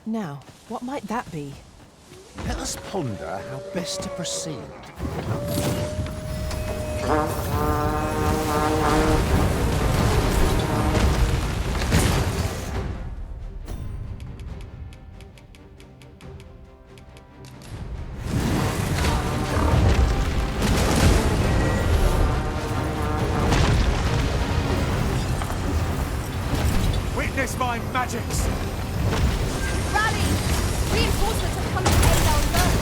Now, what might that be? Let us ponder how best to proceed. Witness my magics! Rally! Reinforcements have come to aid our foe!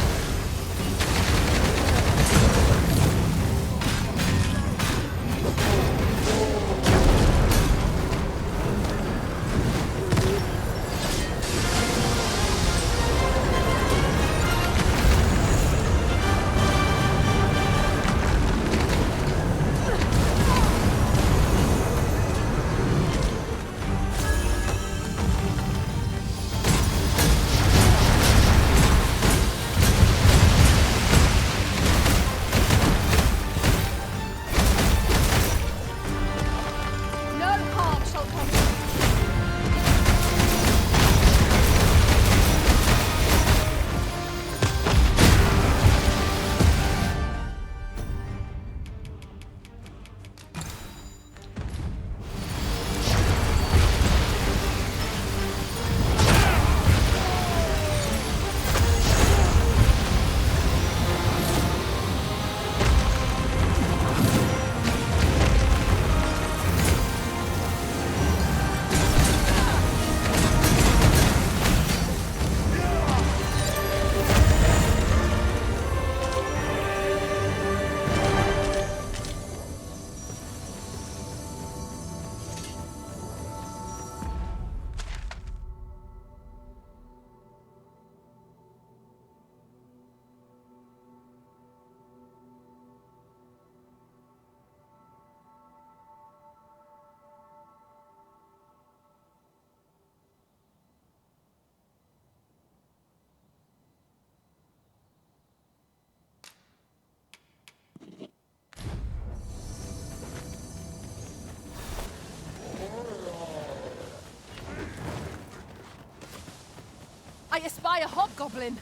I espy a hobgoblin!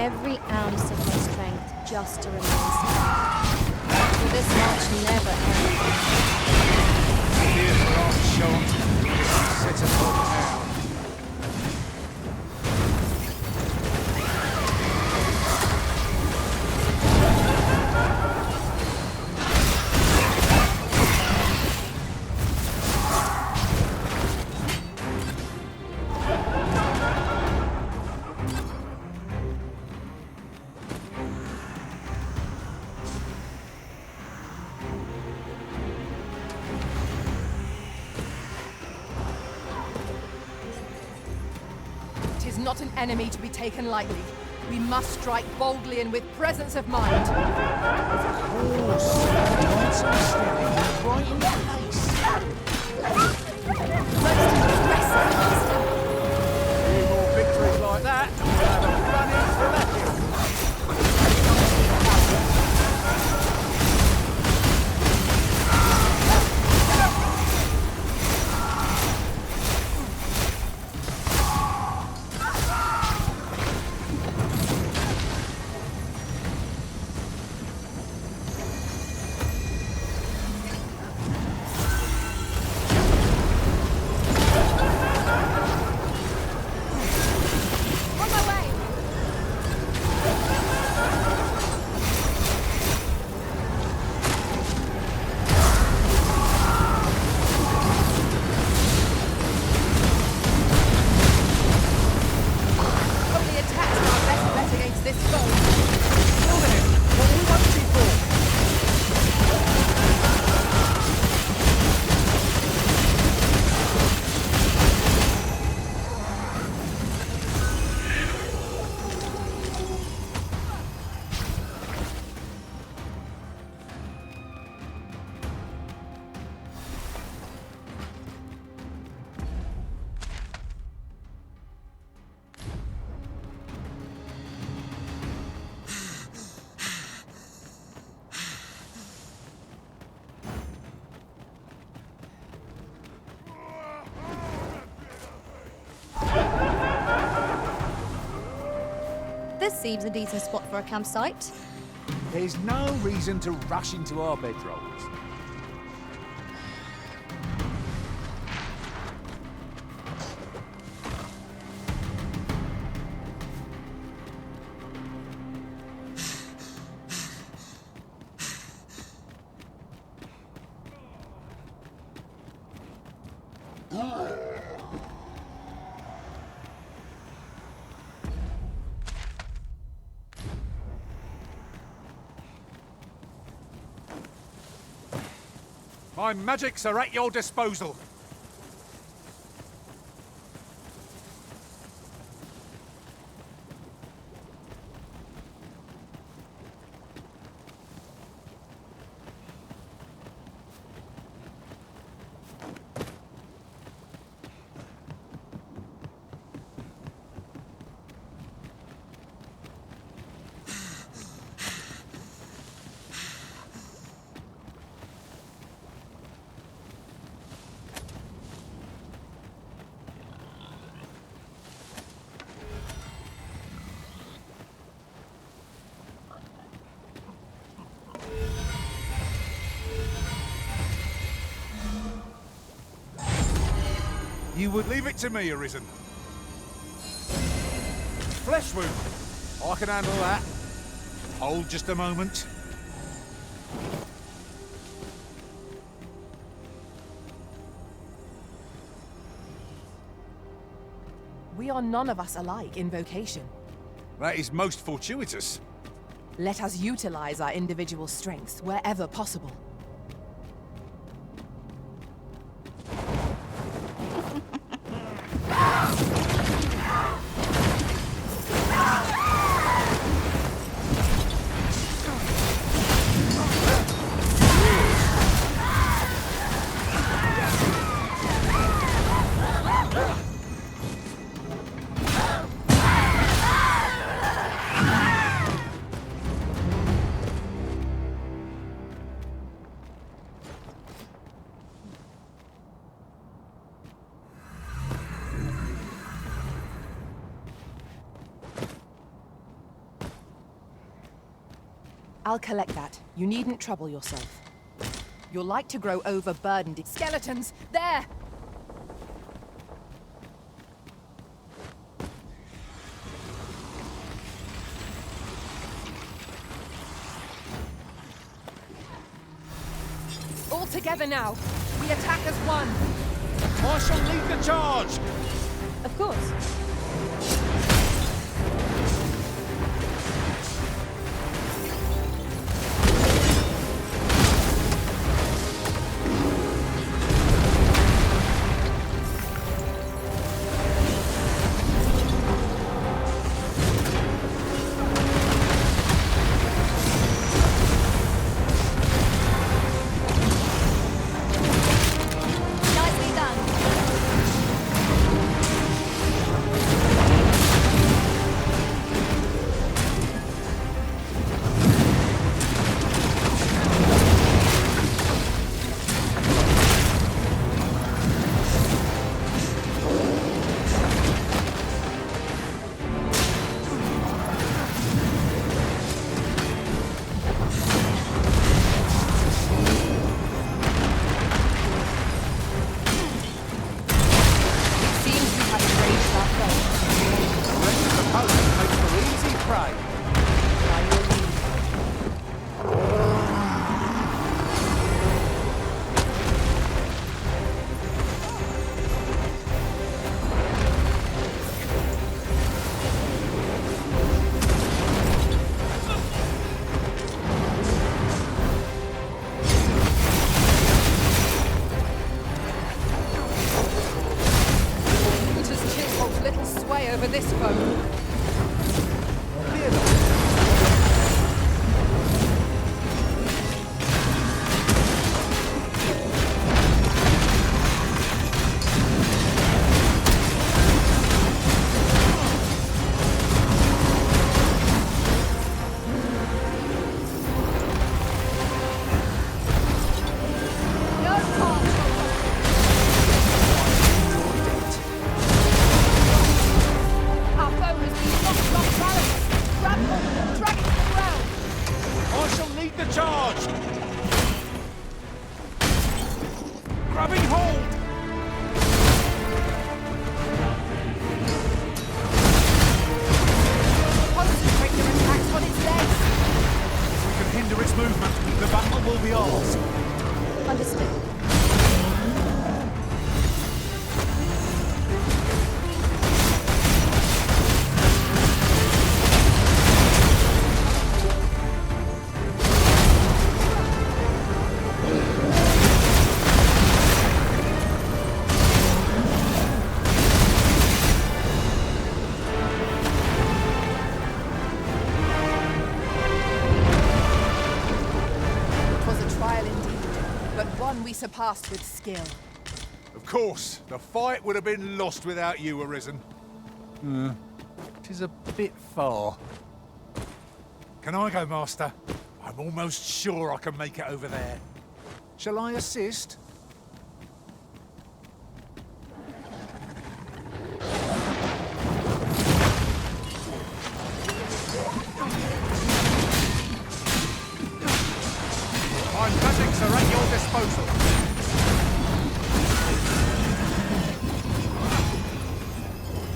every ounce of my strength just to remain safe. For this march never ends. Here for our shot. Set us on now. Tis not an enemy to be taken lightly. We must strike boldly and with presence of mind. Of course. Nice and steady, right in the face. Few more victories like that, and we'll have a run-in for Evacuation. This seems a decent spot for a campsite. There's no reason to rush into our bedrolls. My magics are at your disposal. You would leave it to me, Arisen. Flesh wound. I can handle that. Hold just a moment. We are none of us alike in vocation. That is most fortuitous. Let us utilize our individual strengths wherever possible. I'll collect that. You needn't trouble yourself. You're like to grow overburdened. Skeletons! There! All together now. We attack as one. I shall lead the charge! Of course. Over this foe. Surpassed with skill. Of course, the fight would have been lost without you, Arisen. Tis a bit far. Can I go, Master? I'm almost sure I can make it over there. Shall I assist? My magics are at your disposal.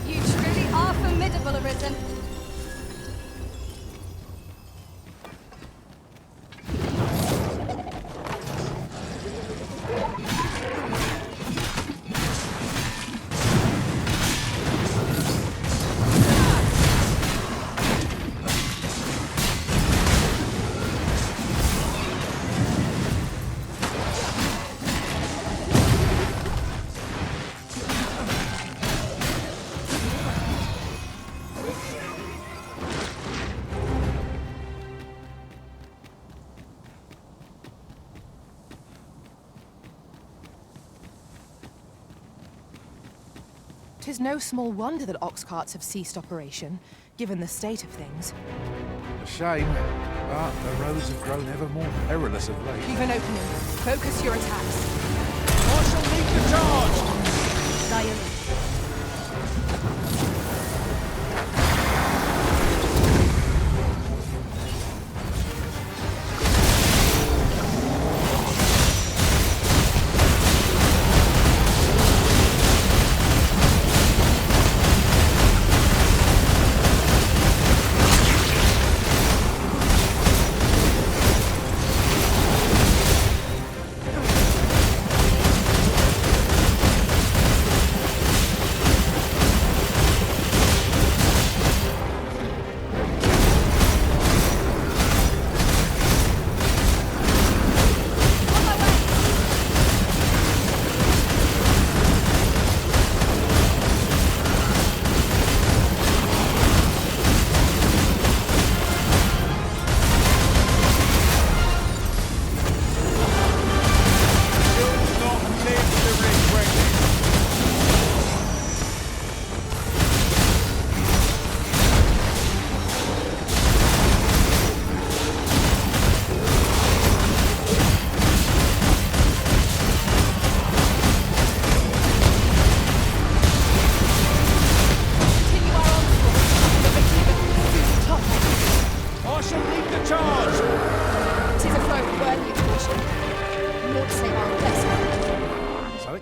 You truly are formidable, Arisen. Tis no small wonder that ox carts have ceased operation, given the state of things. A shame, but the roads have grown ever more perilous of late. Leave an opening. Focus your attacks. I shall lead the charge! Diana.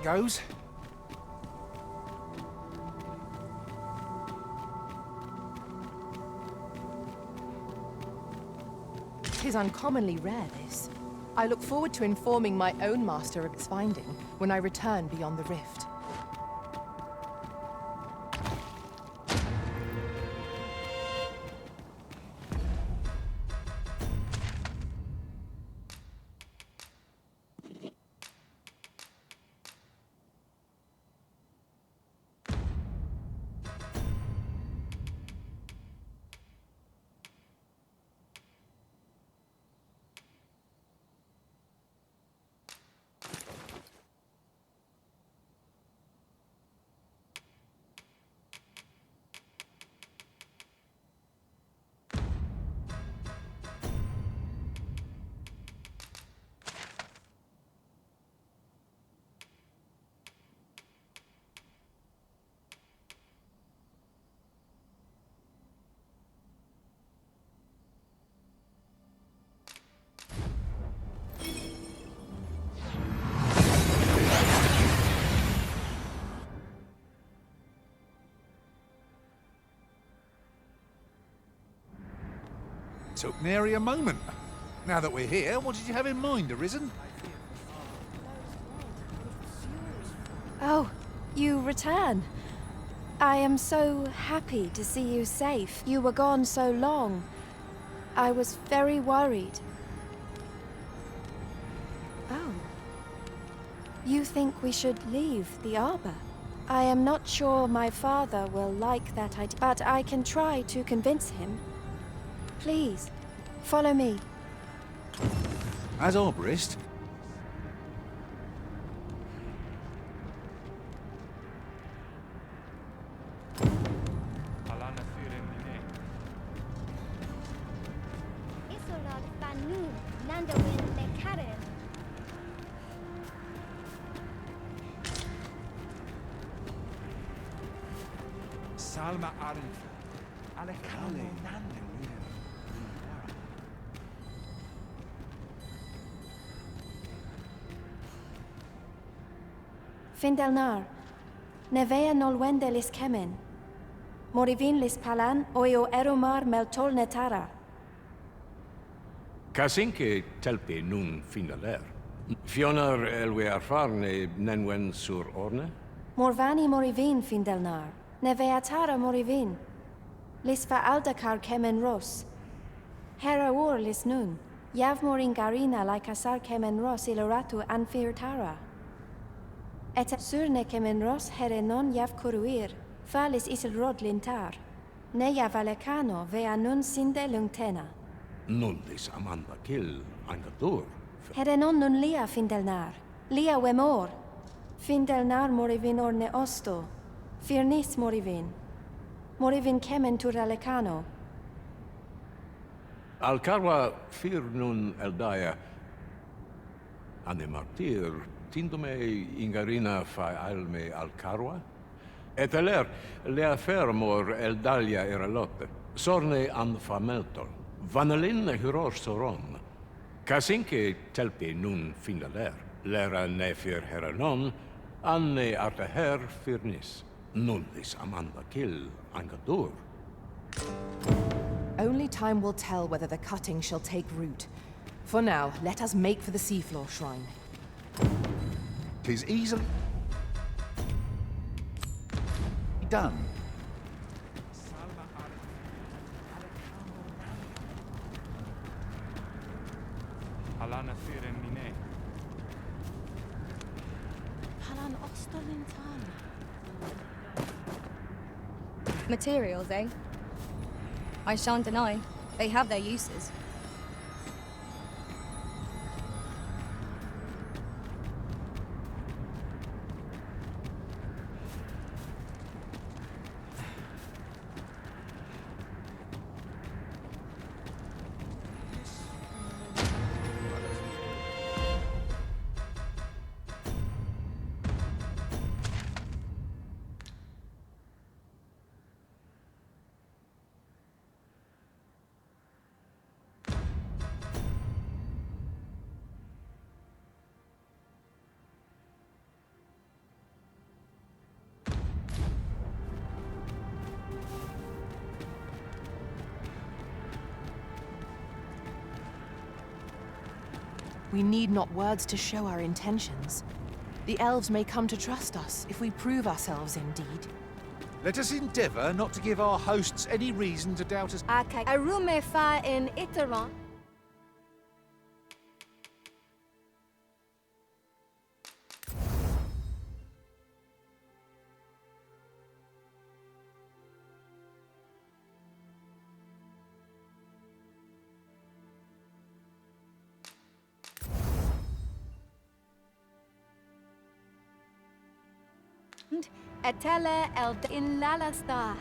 goes. 'Tis uncommonly rare, this. I look forward to informing my own master of its finding when I return beyond the rift. Took nary a moment. Now that we're here, what did you have in mind, Arisen? Oh, you return. I am so happy to see you safe. You were gone so long. I was very worried. Oh. You think we should leave the Arbor? I am not sure my father will like that idea, but I can try to convince him. Please, follow me. As arborist? Salma Arisen. Alekale Nande. Findelnar, nevea nolwende lis kemen. Morivin lis palan oio eromar meltol netara. Casinque telpe nun finaler. Fionar elwe arfarne nenwen sur orne? Morvani morivin Findelnar, nevea tara morivin. Lis fa aldacar kemen ros. Hera ur lis nun, yav morin garina like asar kemen ros iloratu anfir tara. Et surne kemen ros herenon yav kuruir, falis isil rod lintar. Ne yav alecano vea nun sinde lungtena. Nullis amanda kill angadur. Herenon nun lia Findelnar, lia wemor. Findelnar morivin orne osto, firnis morivin. Morivin kemen tur alecano. Alcarwa fir nun eldaya. Ane martir tindome ingarina fa alme Alcarwa? Et aler lea fermor eldalia eralotte. Sorne an fameltol. Vanelin huror soron. Casinque telpe nun finaler. Lera ne fir heranon, anne arte her firnis. Nullis amanda kill angadur. Only time will tell whether the cutting shall take root. For now, let us make for the seafloor shrine. 'Tis easily done. Alana firen mine. Halan ostolintan. Materials, eh? I shan't deny. They have their uses. We need not words to show our intentions. The elves may come to trust us if we prove ourselves indeed. Let us endeavour not to give our hosts any reason to doubt us. Arume fa in iteron. Etele el in lalasta.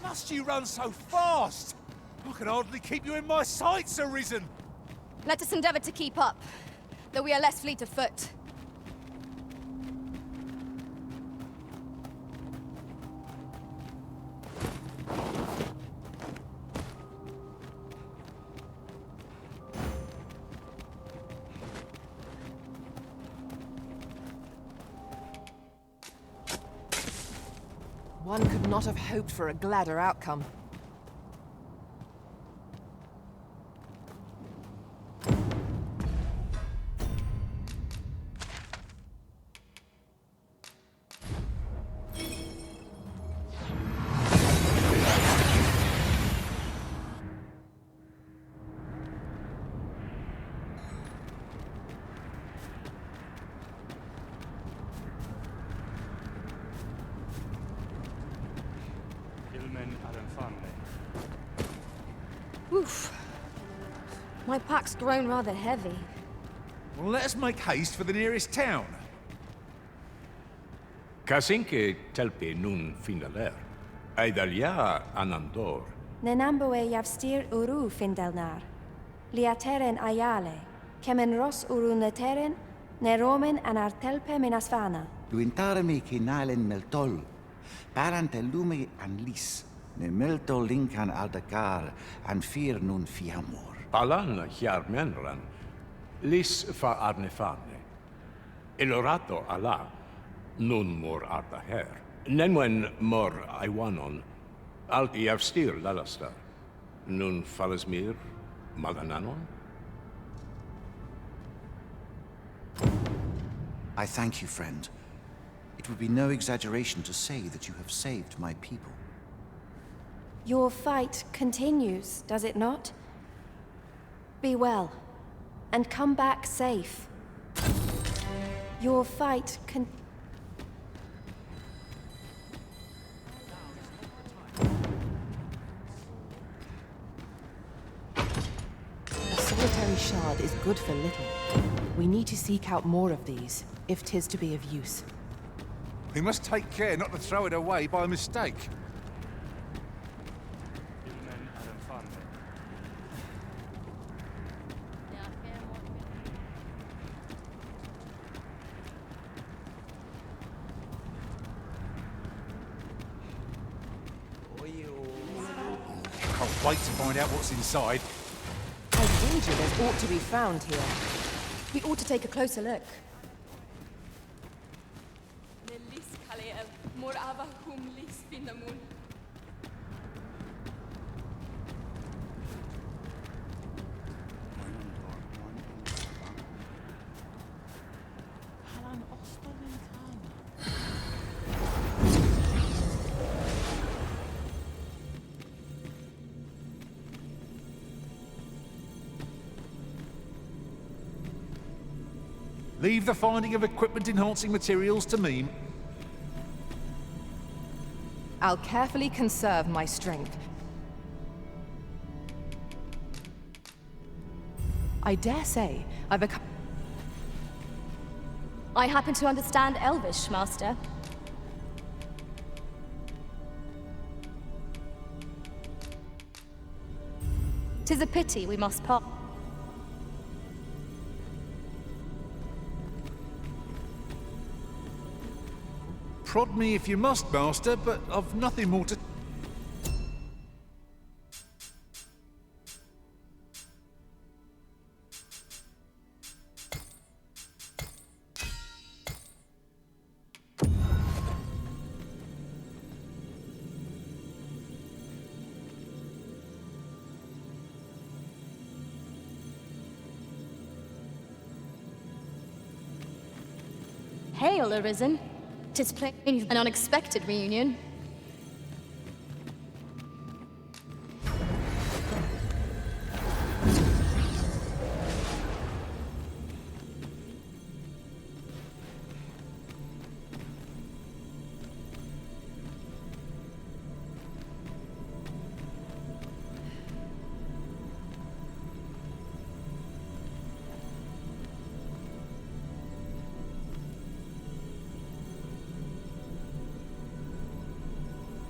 Must you run so fast? I can hardly keep you in my sights, Arisen. Let us endeavor to keep up, though we are less fleet of foot. One could not have hoped for a gladder outcome. Oof. My pack's grown rather heavy. Well, let us make haste for the nearest town. Casinque telpe nun finaler. Aidalia anandor. Nenamboe yavstir uru findelnar. Liateren ayale. Kemen ros uru neteren. Neromen anartelpe minasfana. Luintarmi kinalen meltol. Parantelumi an lis. Ne melto linkan aldagar an fir nun fiamor. Palan menran. Lis fa arnefarne. Elorato ala. Nun mor ardaher. Nenwen mor aiwanon. Alt iavstir lalastar. Nun falasmir malananon. I thank you, friend. It would be no exaggeration to say that you have saved my people. Your fight continues, does it not? Be well, and come back safe. Your fight A solitary shard is good for little. We need to seek out more of these, if 'tis to be of use. We must take care not to throw it away by mistake. Can't wait to find out what's inside. I wager there's ought to be found here. We ought to take a closer look. Leave the finding of equipment-enhancing materials to me. I'll carefully conserve my strength. I dare say I've become... I happen to understand Elvish, Master. 'Tis a pity we must part. Prod me if you must, Master, but I've nothing more to... Hail, Arisen. 'Tis plain an unexpected reunion.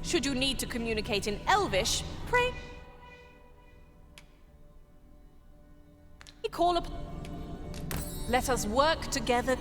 Should you need to communicate in Elvish, pray call up. Let us work together.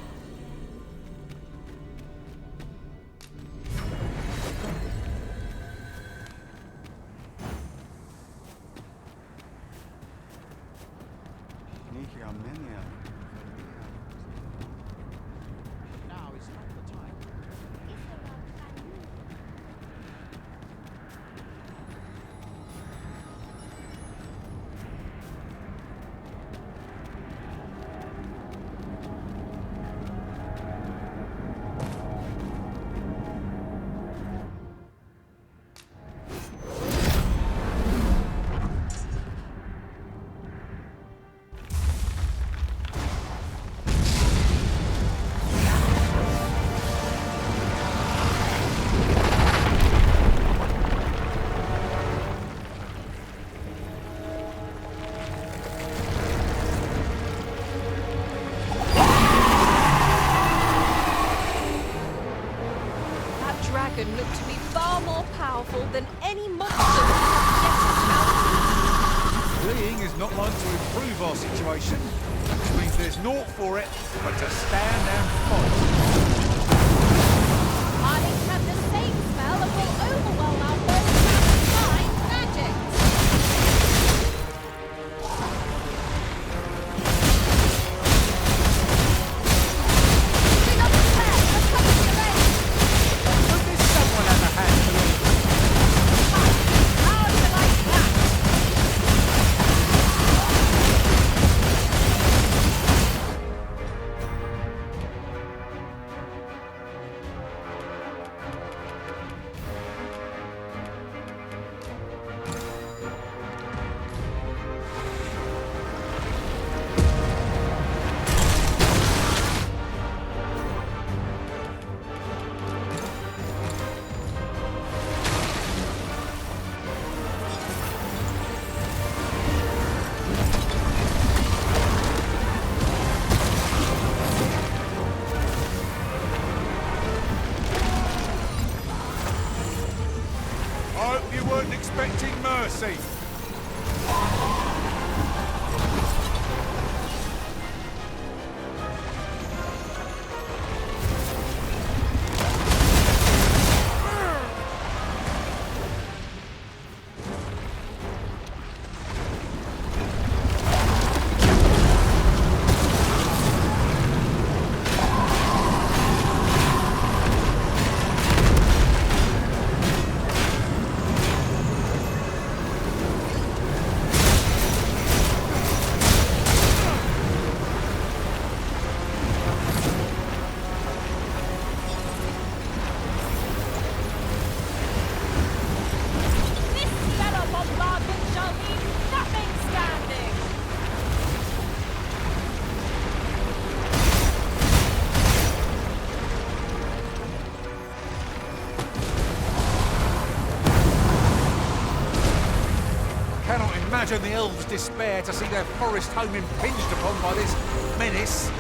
Looked to be far more powerful than any monster we have yet encountered. Fleeing is not like to improve our situation, which means there's naught for it but to stand and fight. Our Lich have the same spell and will overwhelm our foes with fine magic. Bring up the pack, let's come to your aid. Someone has a hand for me. How do you like that? I hope you weren't expecting mercy. imagine the elves' despair to see their forest home impinged upon by this menace.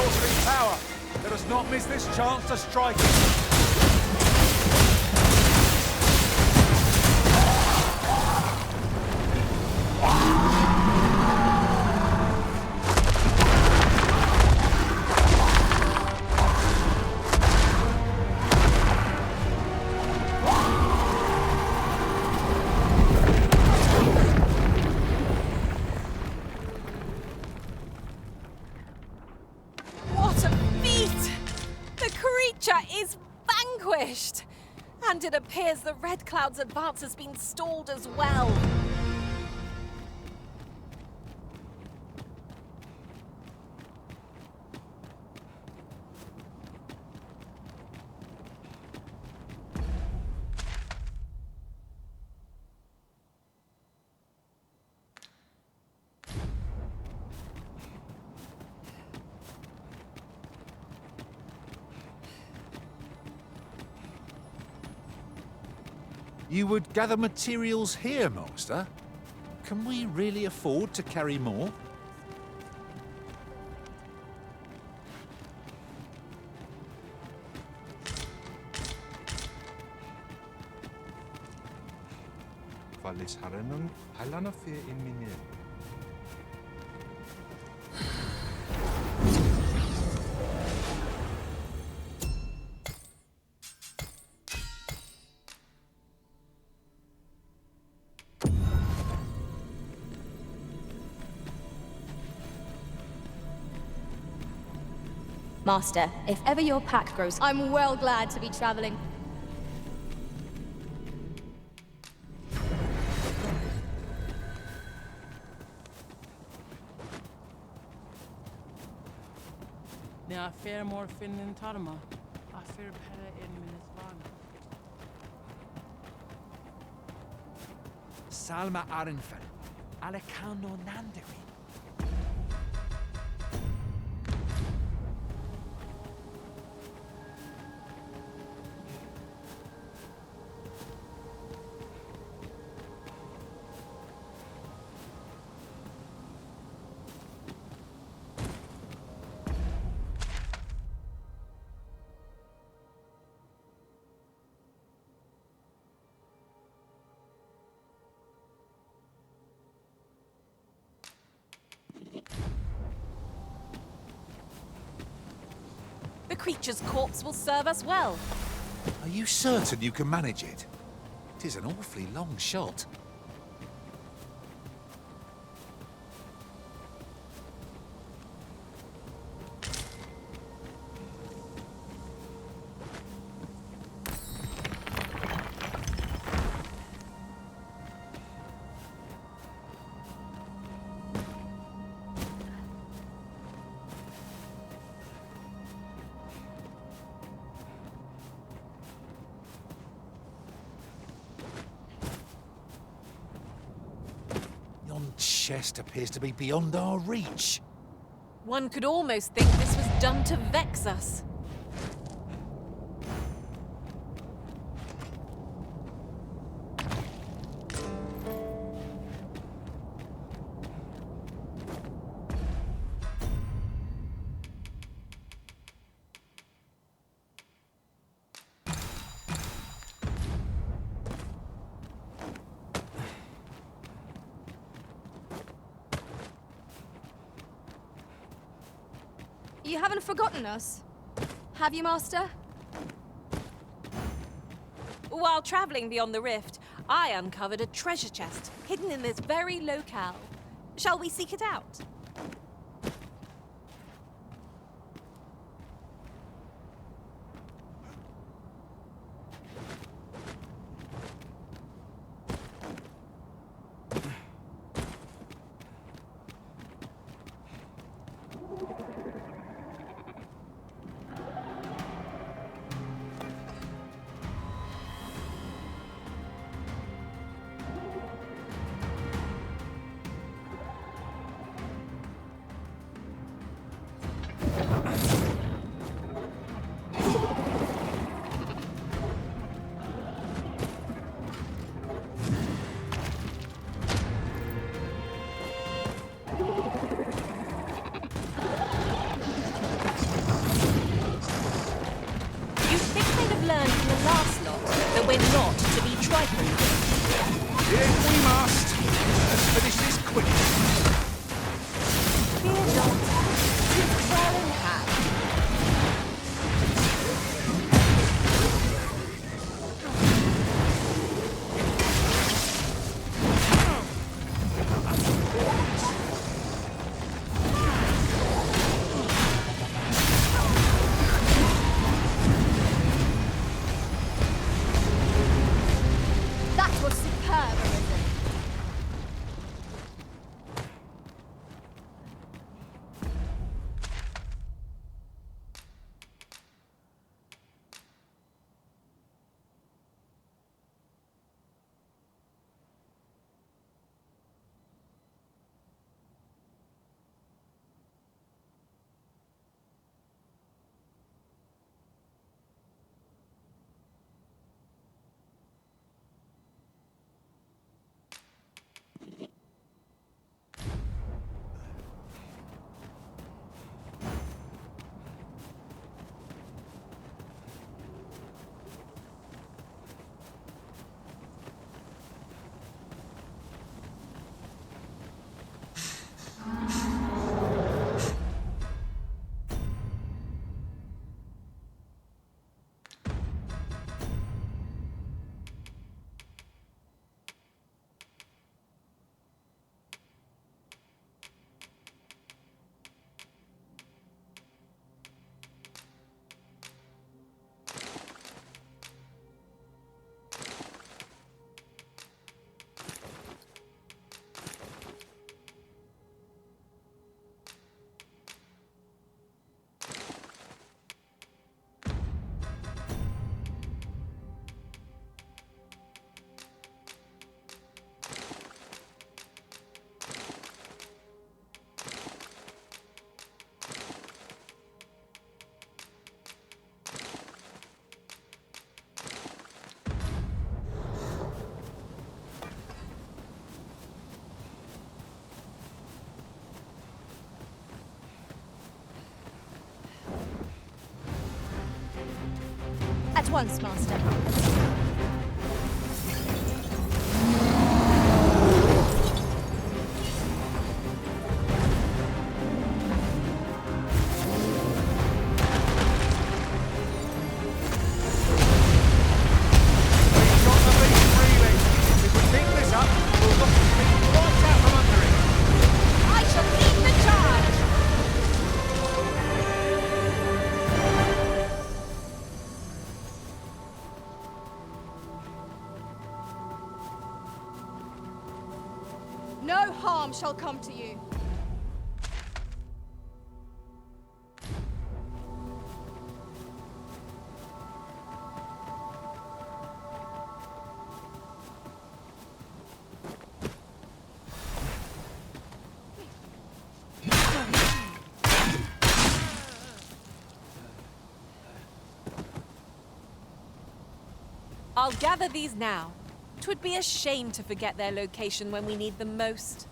sorcerer's power. Let us not miss this chance to strike it. And it appears the Red Cloud's advance has been stalled as well. You would gather materials here, Master? Can we really afford to carry more? Master, if ever your pack grows, I'm well glad to be traveling. När fer morfin tarma, affer pelle in minnesvan. Salma Arenfell, Alekano Nanderi. The creature's corpse will serve us well. Are you certain you can manage it? It is an awfully long shot. Chest appears to be beyond our reach. One could almost think this was done to vex us. You haven't forgotten us, have you, Master? While traveling beyond the rift, I uncovered a treasure chest hidden in this very locale. Shall we seek it out? we're not to be trifled with. If we must, let's finish this quick. Fear not, 'tis well in hand. That was superb, Arisen. At once, Master. I shall lead the charge! No harm shall come to you. I'll gather these now. 'Twould be a shame to forget their location when we need them most.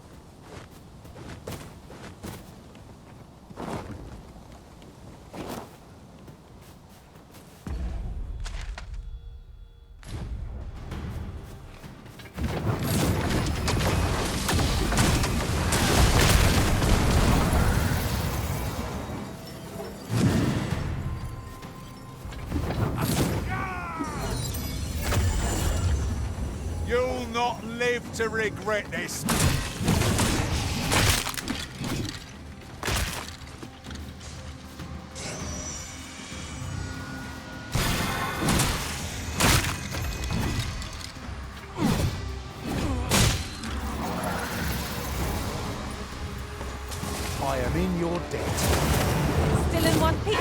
You'll not live to regret this. I am in your debt. Still in one piece.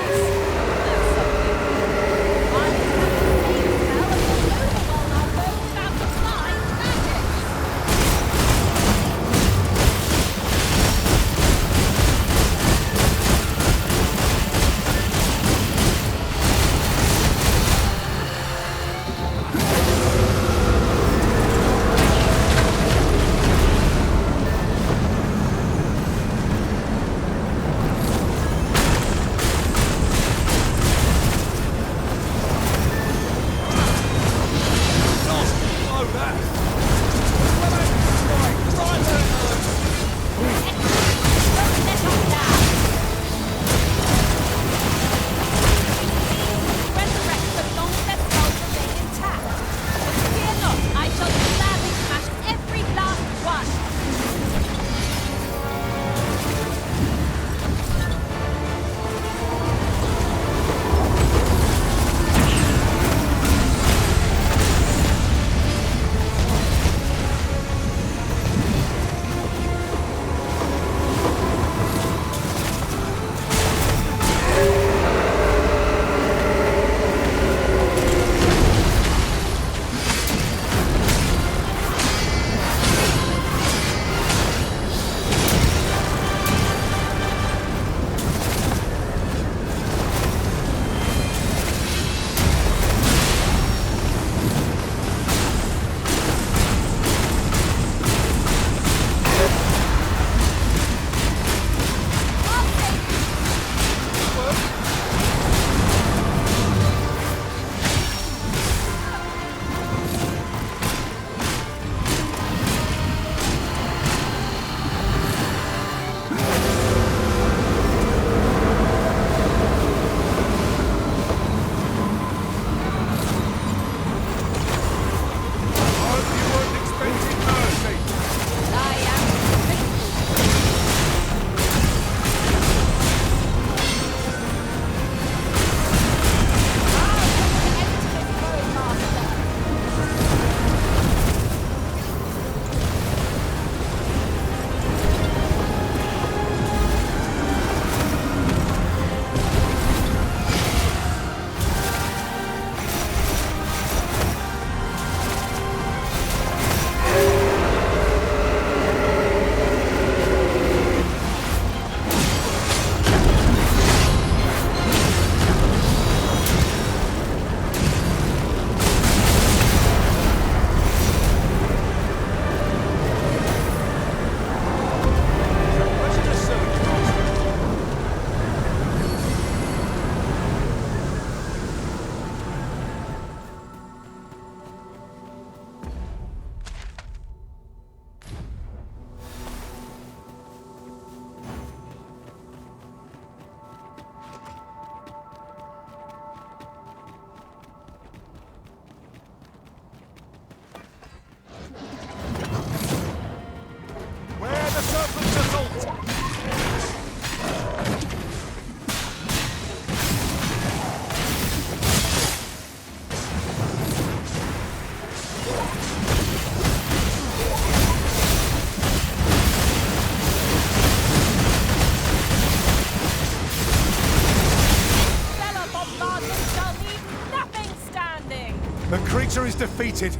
monster is defeated.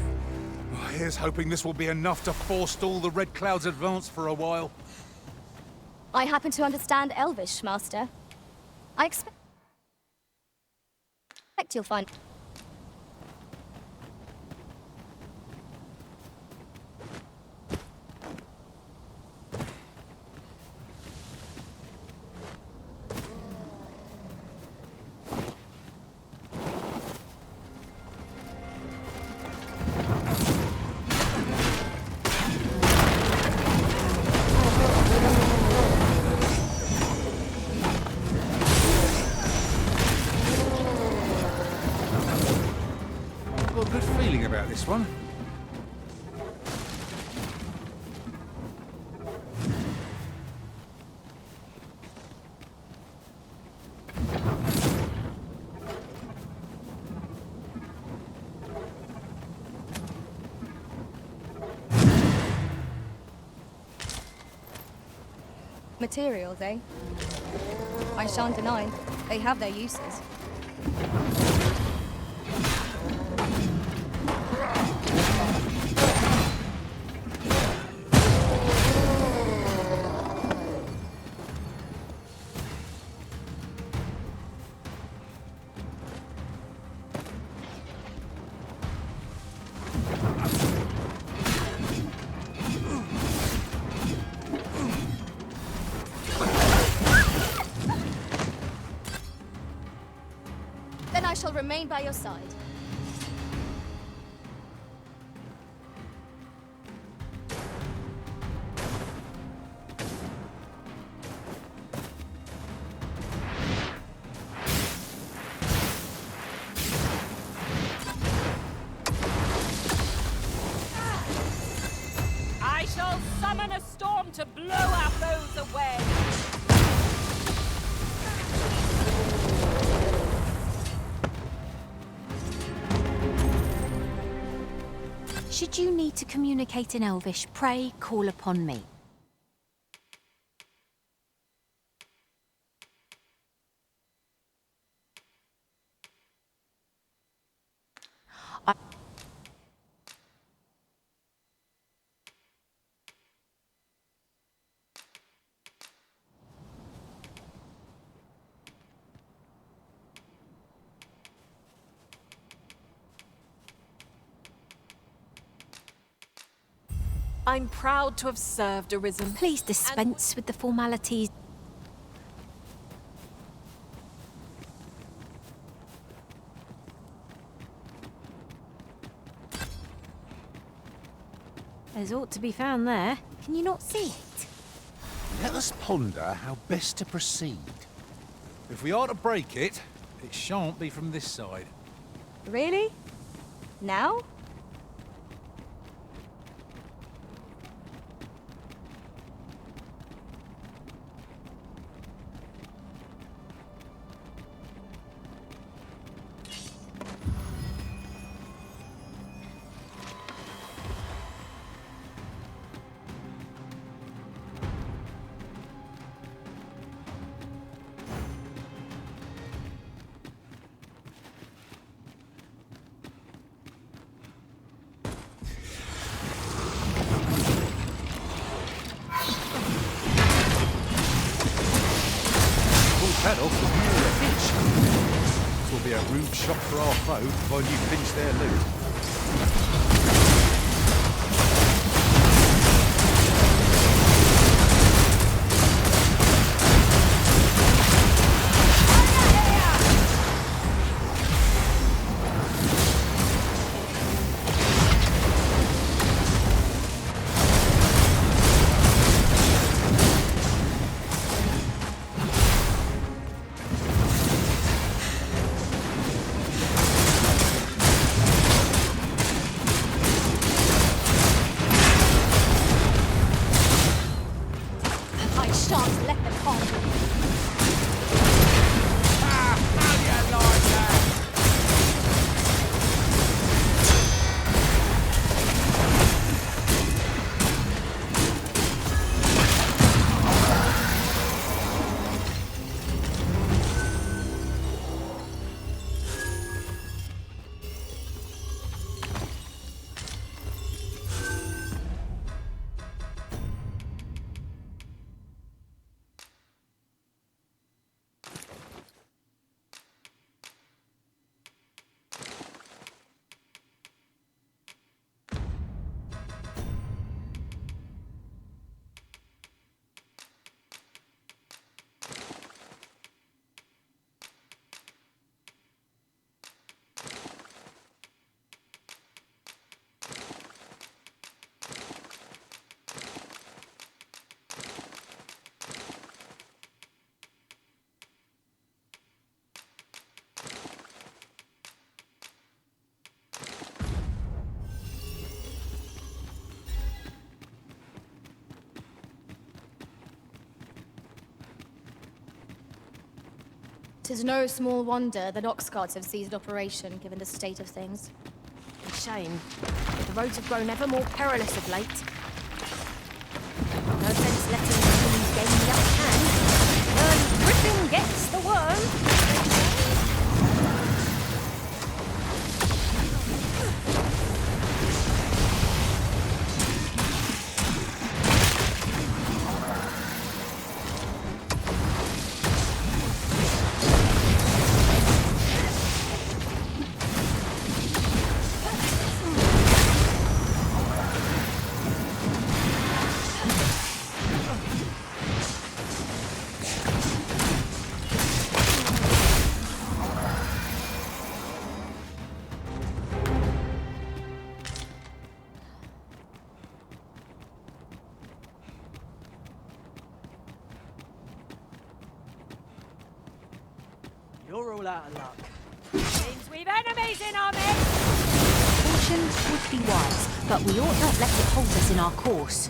Oh, here's hoping this will be enough to forestall the Red Cloud's advance for a while. I happen to understand Elvish, Master. I expect you'll find... About this one. Materials, eh? I shan't deny, they have their uses. I shall remain by your side. I shall summon a storm to blow our foes away. Should you need to communicate in Elvish, pray call upon me. I'm proud to have served Arisen. Please dispense with the formalities. There's ought to be found there. Can you not see it? Let us ponder how best to proceed. If we are to break it, it shan't be from this side. Really? Now? Paddock will be all a hitch. This will be a rude shock for our foe to find you pinch their loot. 'Tis no small wonder that ox carts have ceased operation, given the state of things. A shame. The roads have grown ever more perilous of late. No sense letting the humans gain the upper hand. Early Griffin gets the worm. You're all out of luck. Seems we've enemies in our midst! Caution would be wise, but we ought not let it halt us in our course.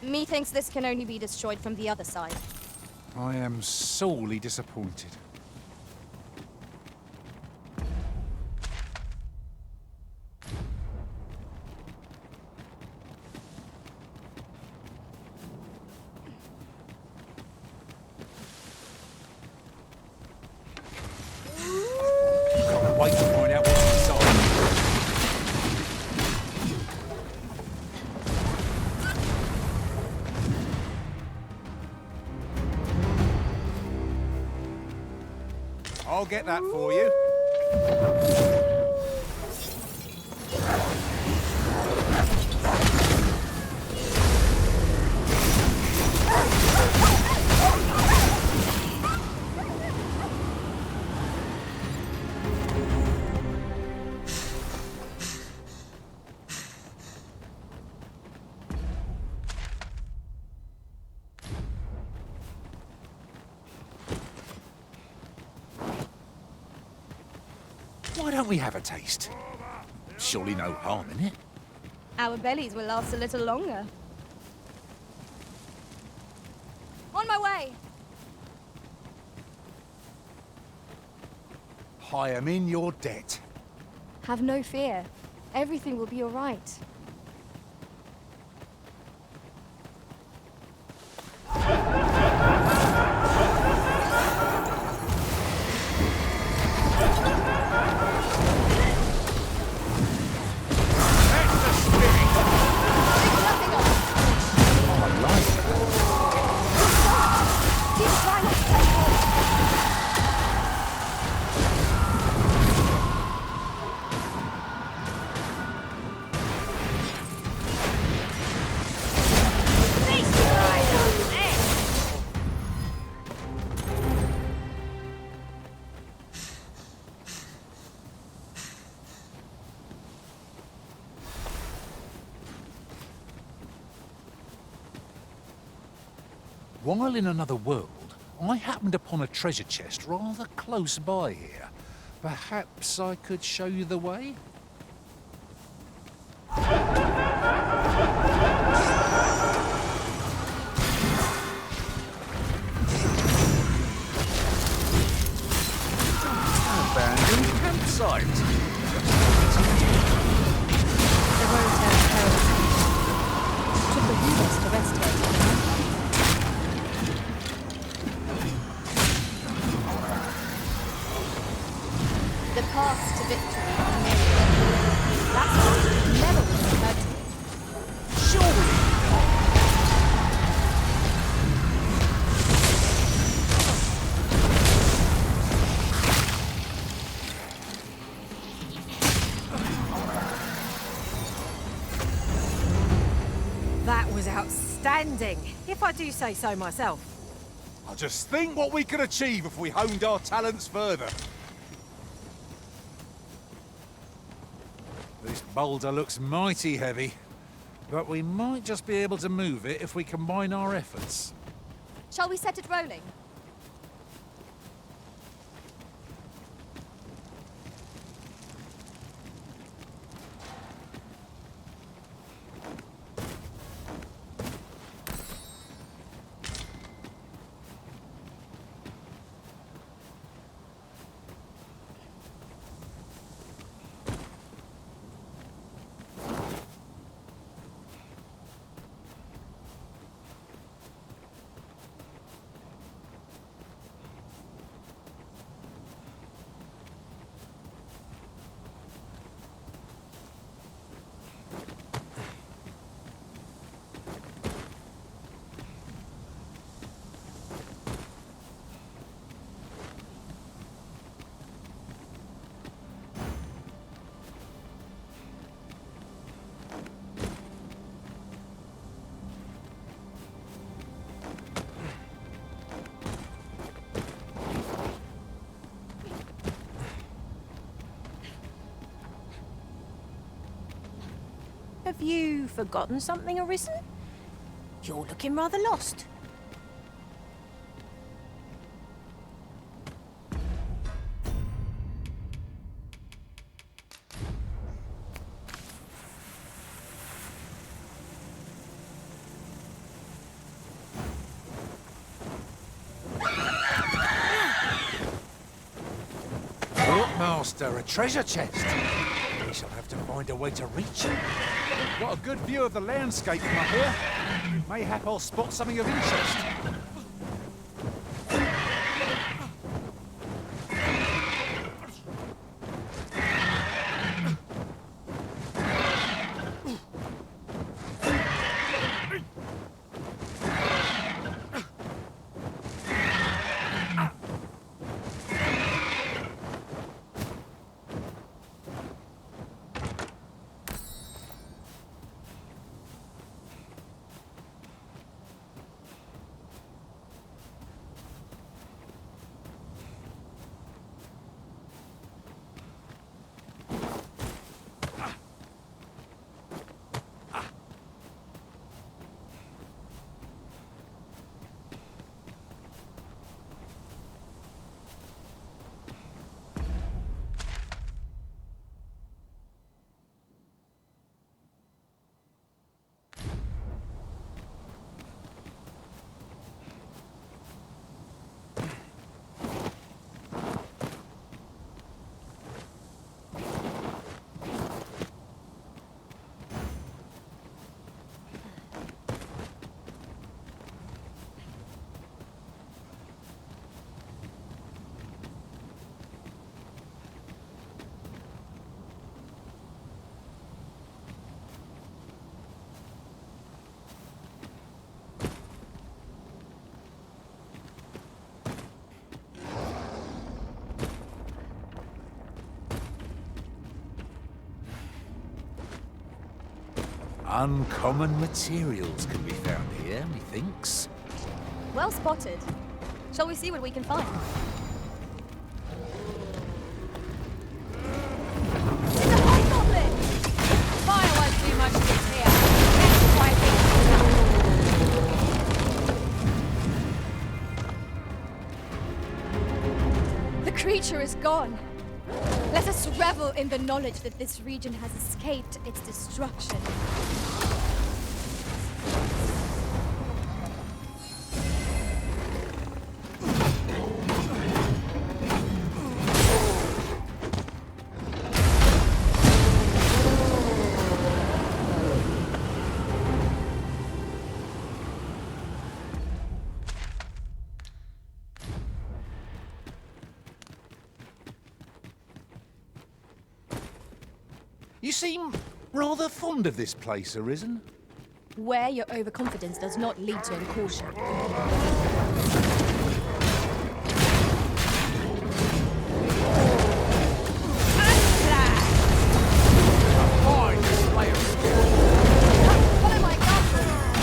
Methinks this can only be destroyed from the other side. I am sorely disappointed. Can't wait to find out what's inside. I'll get that for you. Why don't we have a taste? Surely no harm in it. Our bellies will last a little longer. On my way! I am in your debt. Have no fear. Everything will be all right. While in another world, I happened upon a treasure chest rather close by here. Perhaps I could show you the way? Abandoned campsite. The road turns perilous. Should behoove us to rest here. The path to victory remains. That was outstanding, if I do say so myself. I just think what we could achieve if we honed our talents further. This boulder looks mighty heavy, but we might just be able to move it if we combine our efforts. Shall we set it rolling? Have you forgotten something, Arisen? You're looking rather lost. Look, Master, a treasure chest. We shall have to find a way to reach it. Got a good view of the landscape from up here. Mayhap I'll spot something of interest. Uncommon materials can be found here, methinks. Well spotted. Shall we see what we can find? It's a hobgoblin! Fire won't do much good here. That's why The creature is gone. Let us revel in the knowledge that this region has escaped its destruction. You seem rather fond of this place, Arisen. Where your overconfidence does not lead to caution. A fine display of skill. Follow my example.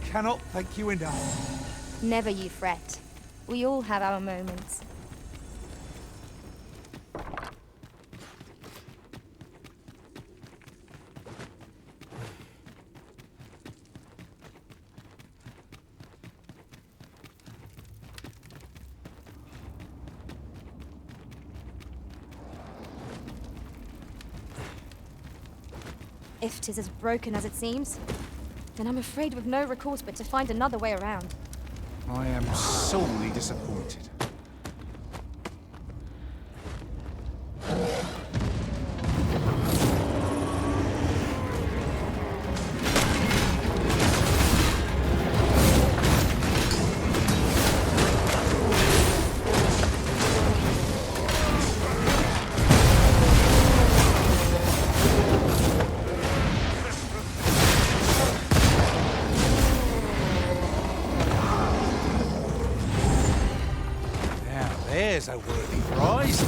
cannot thank you enough. Never you fret. We all have our moments. If 'tis as broken as it seems, then I'm afraid we've no recourse but to find another way around. I am sorely disappointed. There's a worthy prize.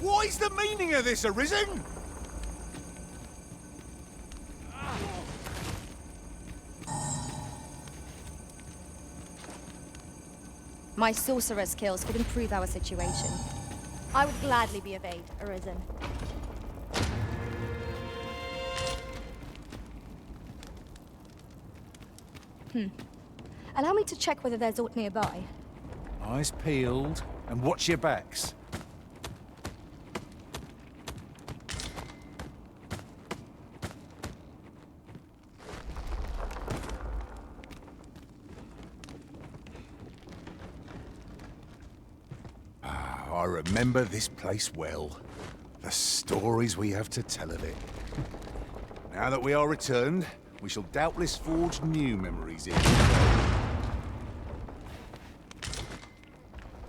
What is the meaning of this, Arisen? My sorcerer skills could improve our situation. I would gladly be of aid, Arisen. Allow me to check whether there's aught nearby. Eyes peeled, and watch your backs. I remember this place well. The stories we have to tell of it. Now that we are returned, we shall doubtless forge new memories in.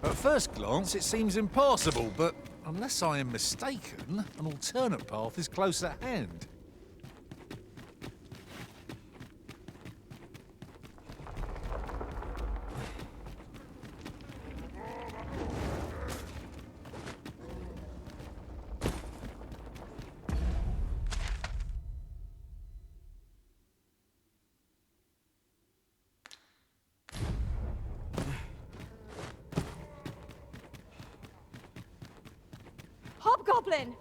At first glance, it seems impossible, but unless I am mistaken, an alternate path is close at hand. Hobgoblin!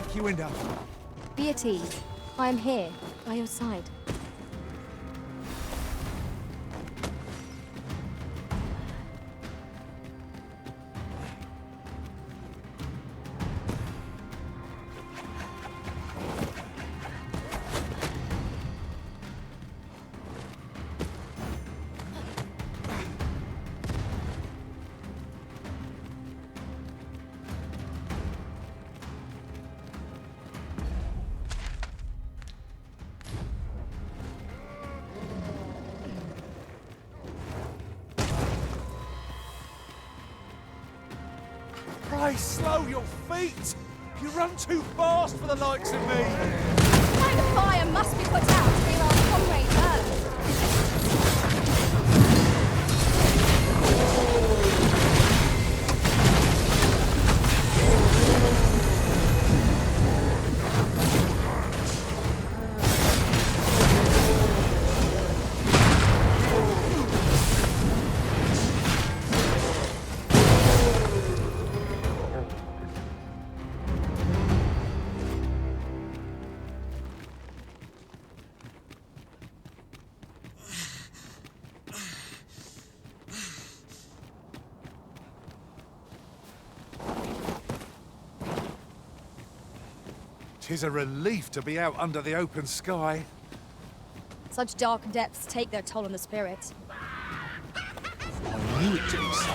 Thank you, Window. Be at ease. I am here, by your side. Pray, slow your feet! You run too fast for the likes of me! The kind of fire must be put out to hear our comrade Earth. Tis a relief to be out under the open sky. Such dark depths take their toll on the spirit. I knew it to be so.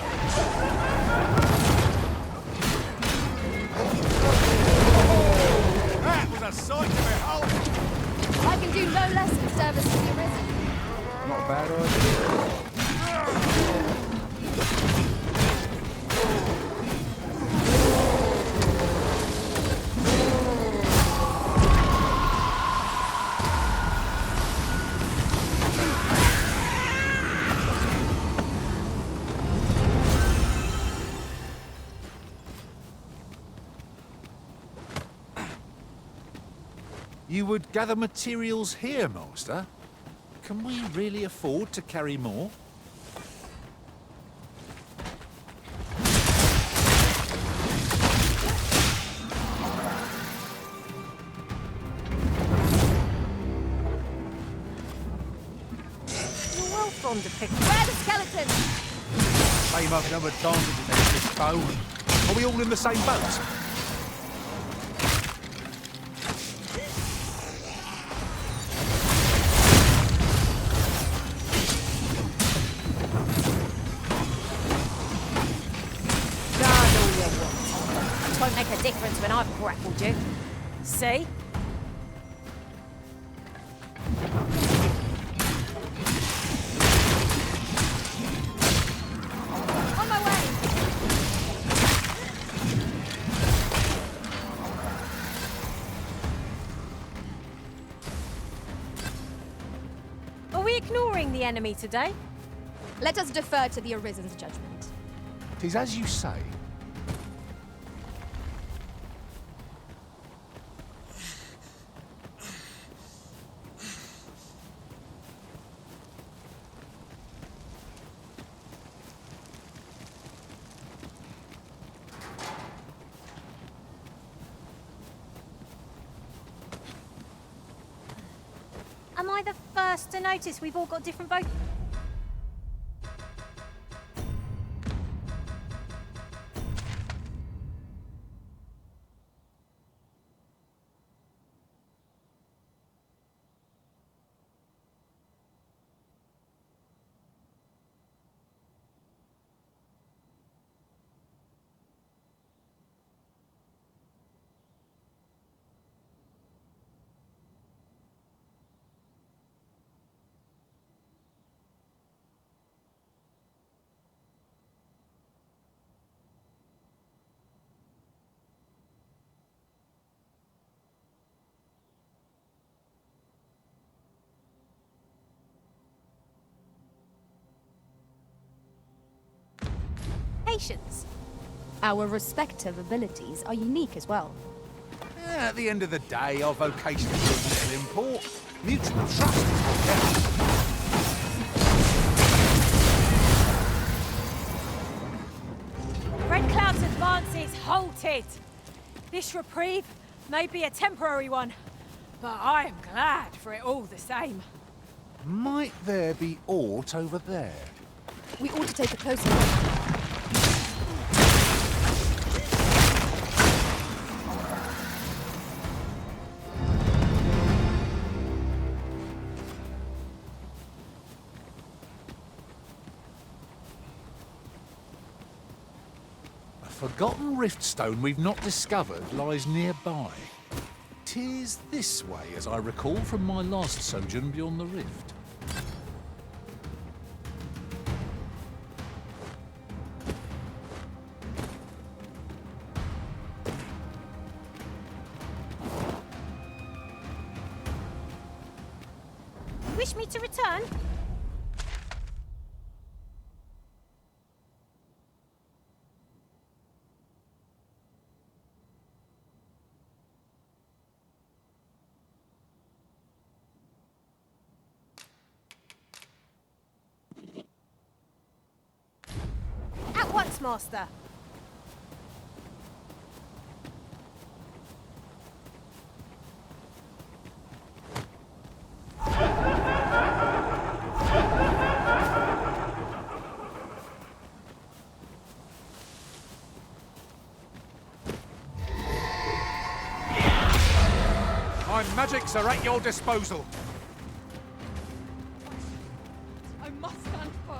That was a sight to behold! I can do no less in service to the Arisen. Not a bad idea. You would gather materials here, Master? Can we really afford to carry more? You're well fond of picking. Where are the skeletons? Same I've no advantage against this foe. Are we all in the same boat? Won't make a difference when I've grappled you. See? On my way! Are we ignoring the enemy today? Let us defer to the Arisen's judgment. 'Tis as you say. Am I the first to notice we've all got different boats? Patience. Our respective abilities are unique as well. At the end of the day, our vocations of little import. Mutual trust is what counts. Red Cloud's advance is halted. This reprieve Maybe a temporary one, but I am glad for it all the same. Might there be aught over there? We ought to take a closer look. A forgotten riftstone we've not discovered lies nearby. 'Tis this way, as I recall from my last sojourn beyond the rift. Wish me to return? At once, Master. My magics are at your disposal. I must stand firm.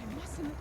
I mustn't.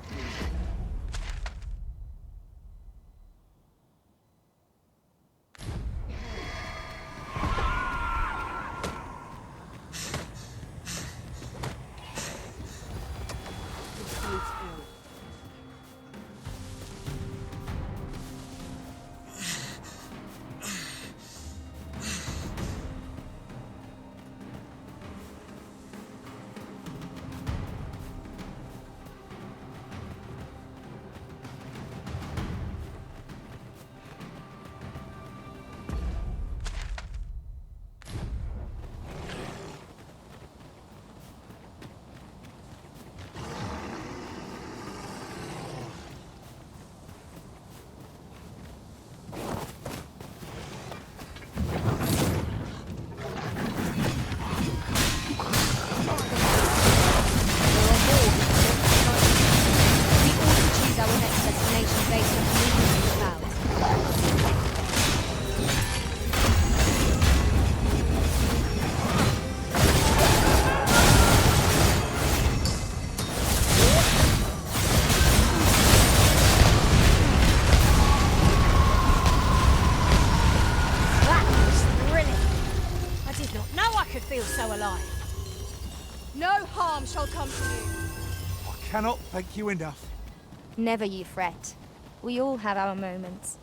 No harm shall come to you. I cannot thank you enough. Never you fret. We all have our moments.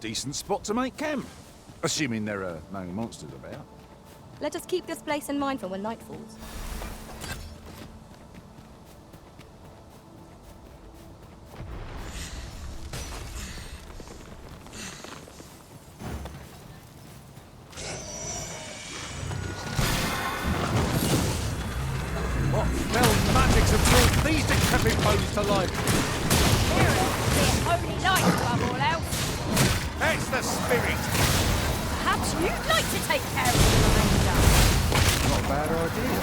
Decent spot to make camp, assuming there are no monsters about. Let us keep this place in mind for when night falls. What fell magics have brought these decrepit bones to life? Only light above all else. That's the spirit. Perhaps you'd like to take care of the remainder. Not a bad idea.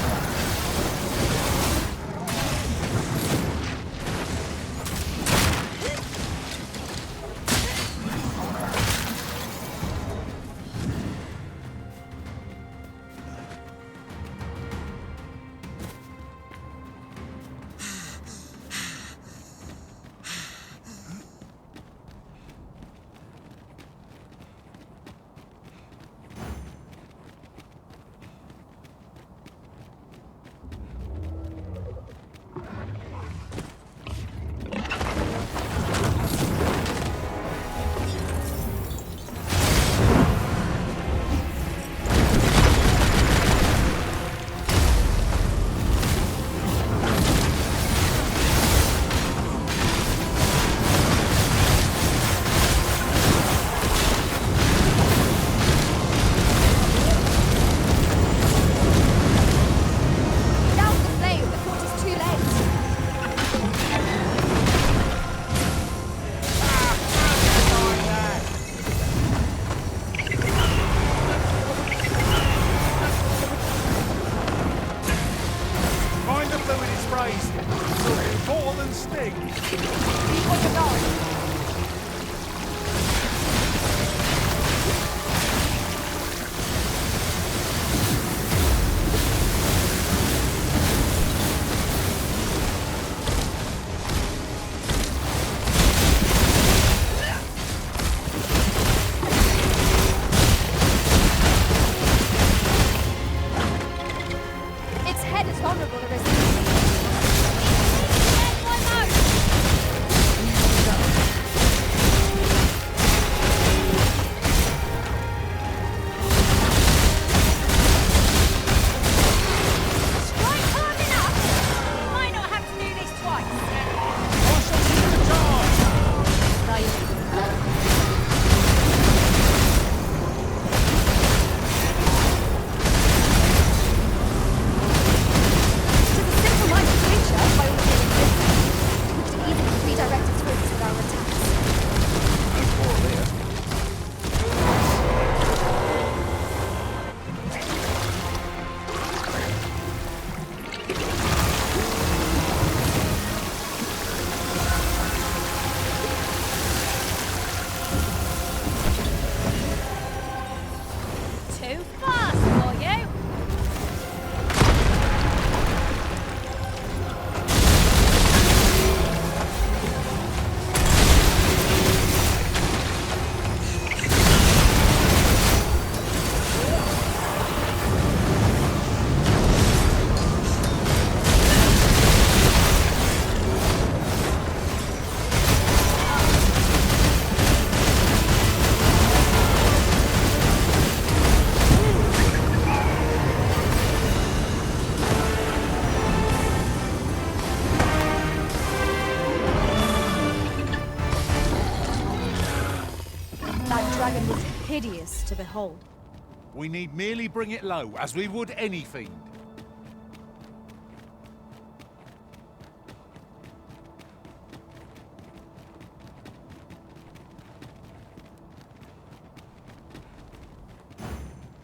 sting! Keep on your guard. Its head is vulnerable, Arisen. dragon was hideous to behold. We need merely bring it low, as we would any fiend.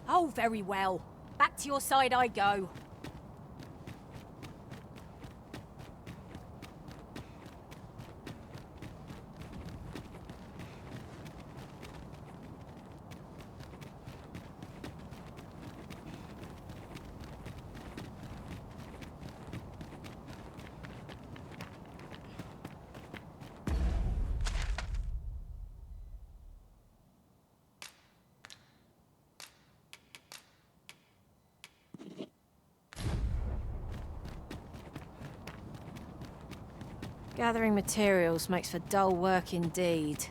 Oh, very well. Back to your side I go. Gathering materials makes for dull work indeed.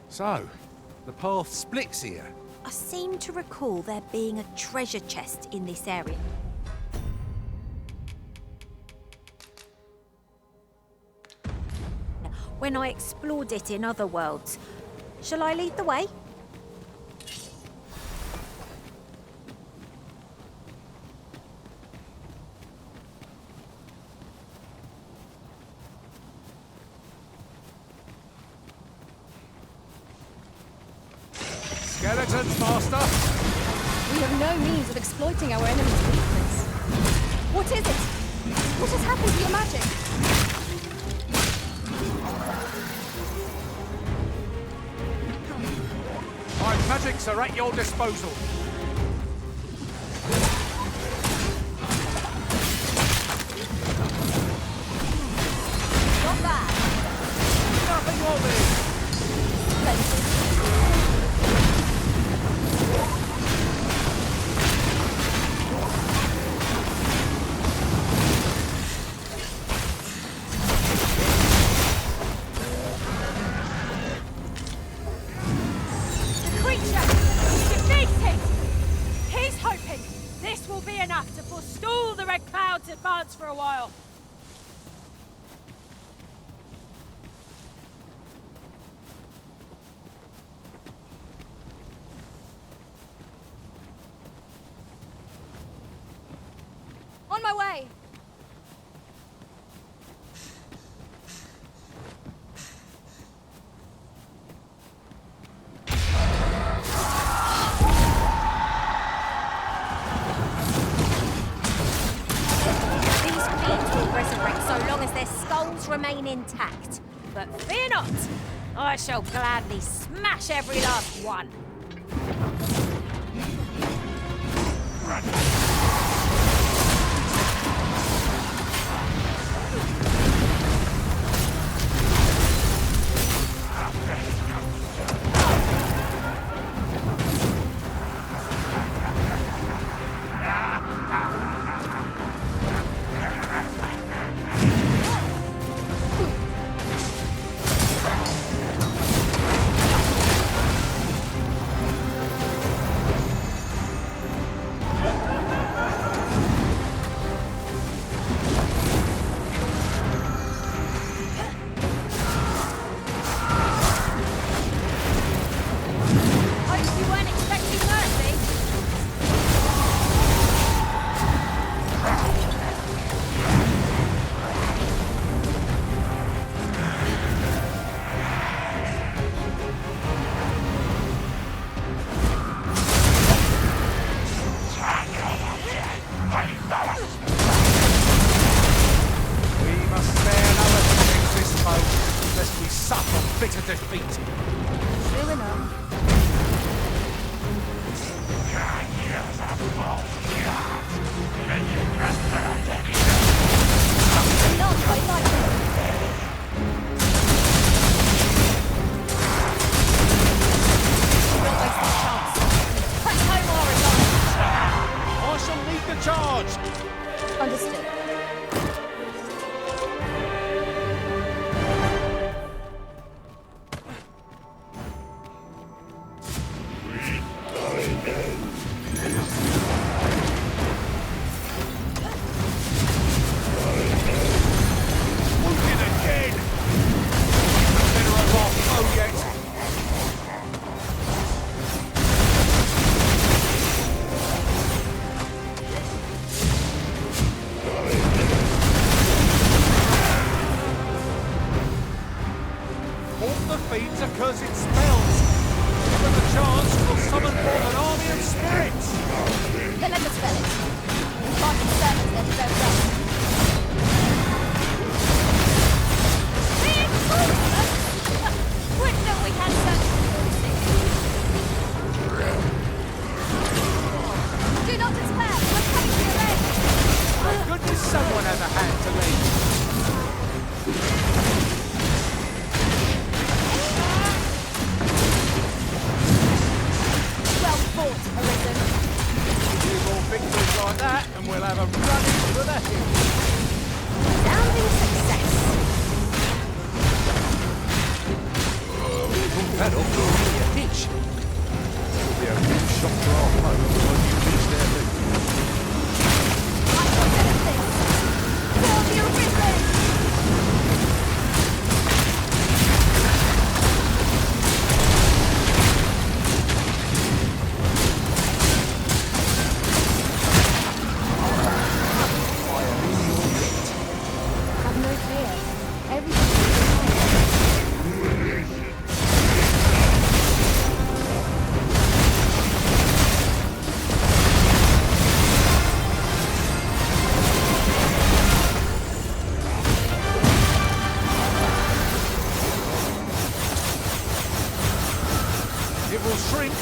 So, the path splits here. I seem to recall there being a treasure chest in this area. When I explored it in other worlds. Shall I lead the way? Skeletons, Master! We have no means of exploiting our enemy's weakness. What is it? What has happened to your magic? My magics are at your disposal. Not bad. Nothing of it! Advance for a while. my way! These fiends will resurrect so long as their skulls remain intact. But fear not! I shall gladly smash every last one.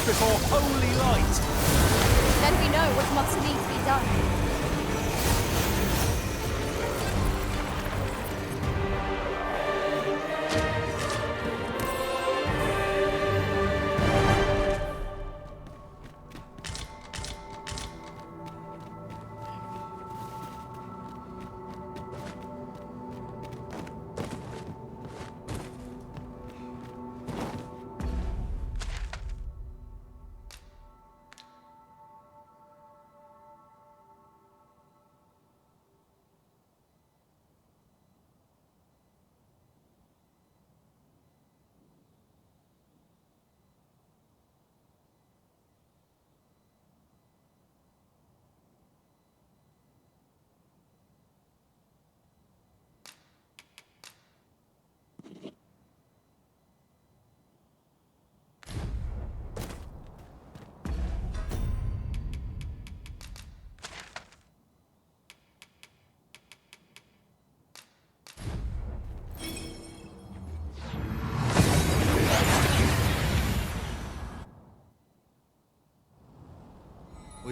Before holy light. Then we know what must needs be done.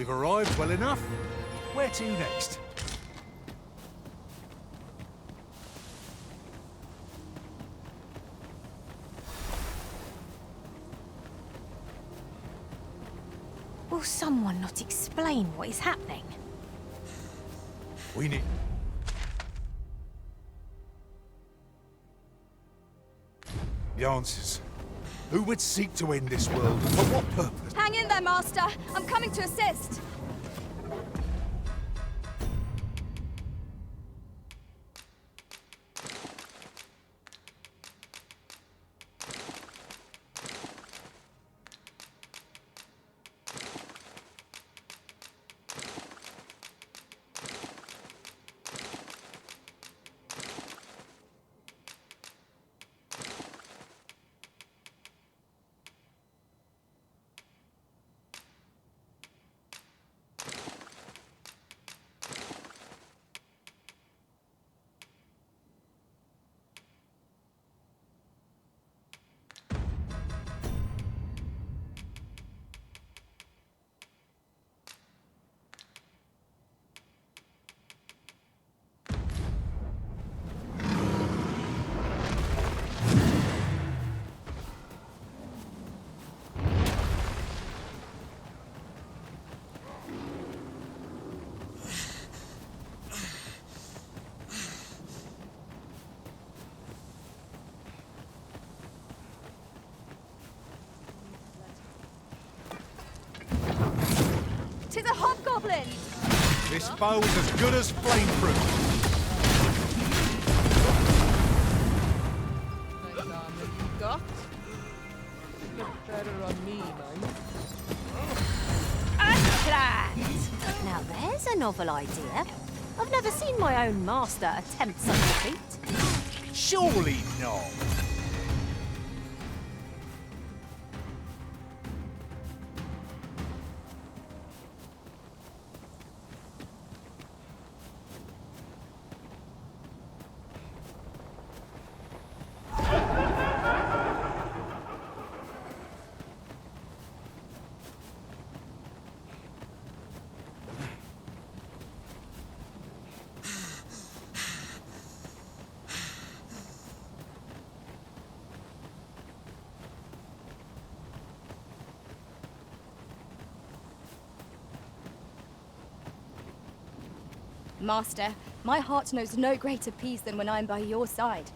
We've arrived well enough. Where to next? Will someone not explain what is happening? We need... the answers. Who would seek to end this world, and for what purpose? Hang in there, Master. I'm coming to assist. To the hobgoblin! This bow's as good as flameproof. Nice armor you got. Look better on me, man. Unplanned! Now there's a novel idea. I've never seen my own master attempt such a feat. Surely not. Master, my heart knows no greater peace than when I am by your side.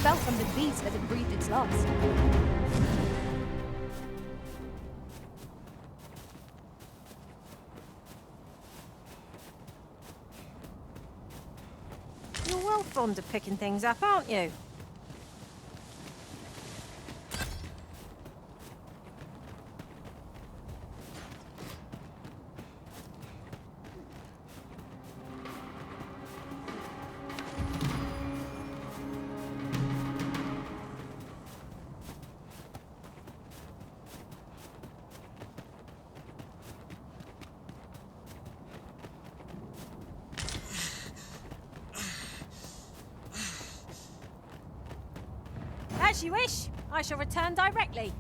Fell from the beast as it breathed its last. You're well fond of picking things up, aren't you? As you wish. I shall return directly.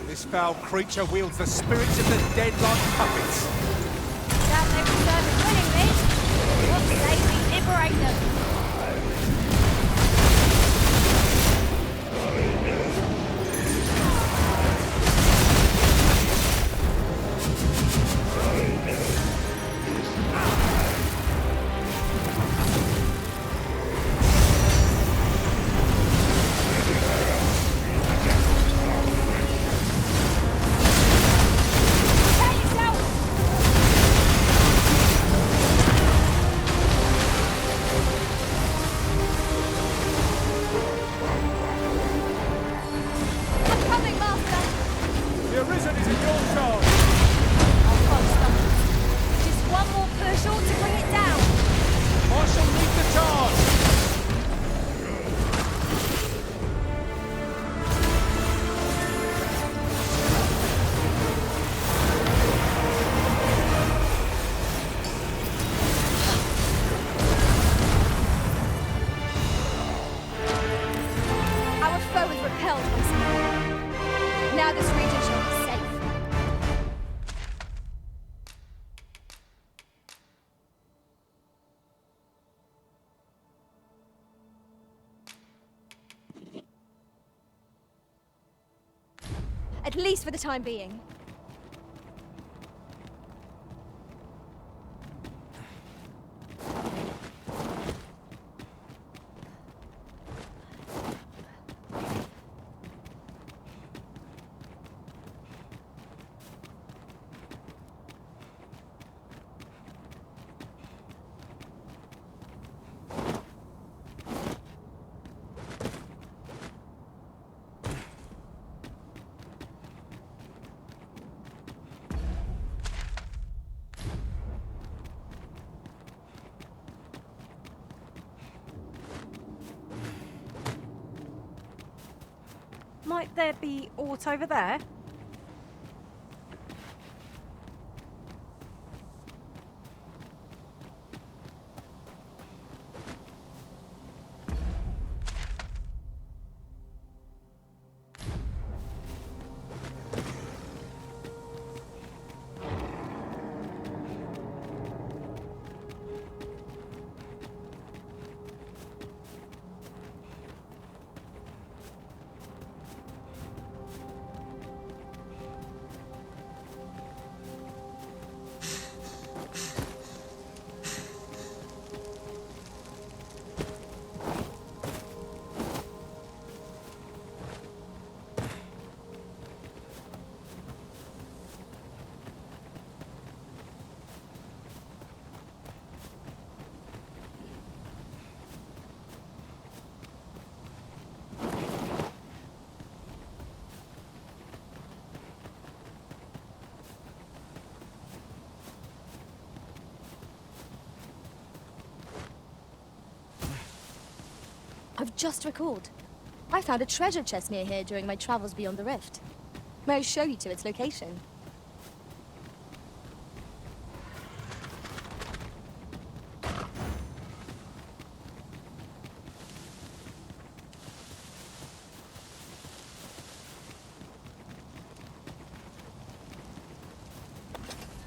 This foul creature wields the spirits of the dead like puppets. Doubt they deserve it willingly. What say we liberate them? At least for the time being. Might there be aught over there? I've just recalled. I found a treasure chest near here during my travels beyond the rift. May I show you to its location?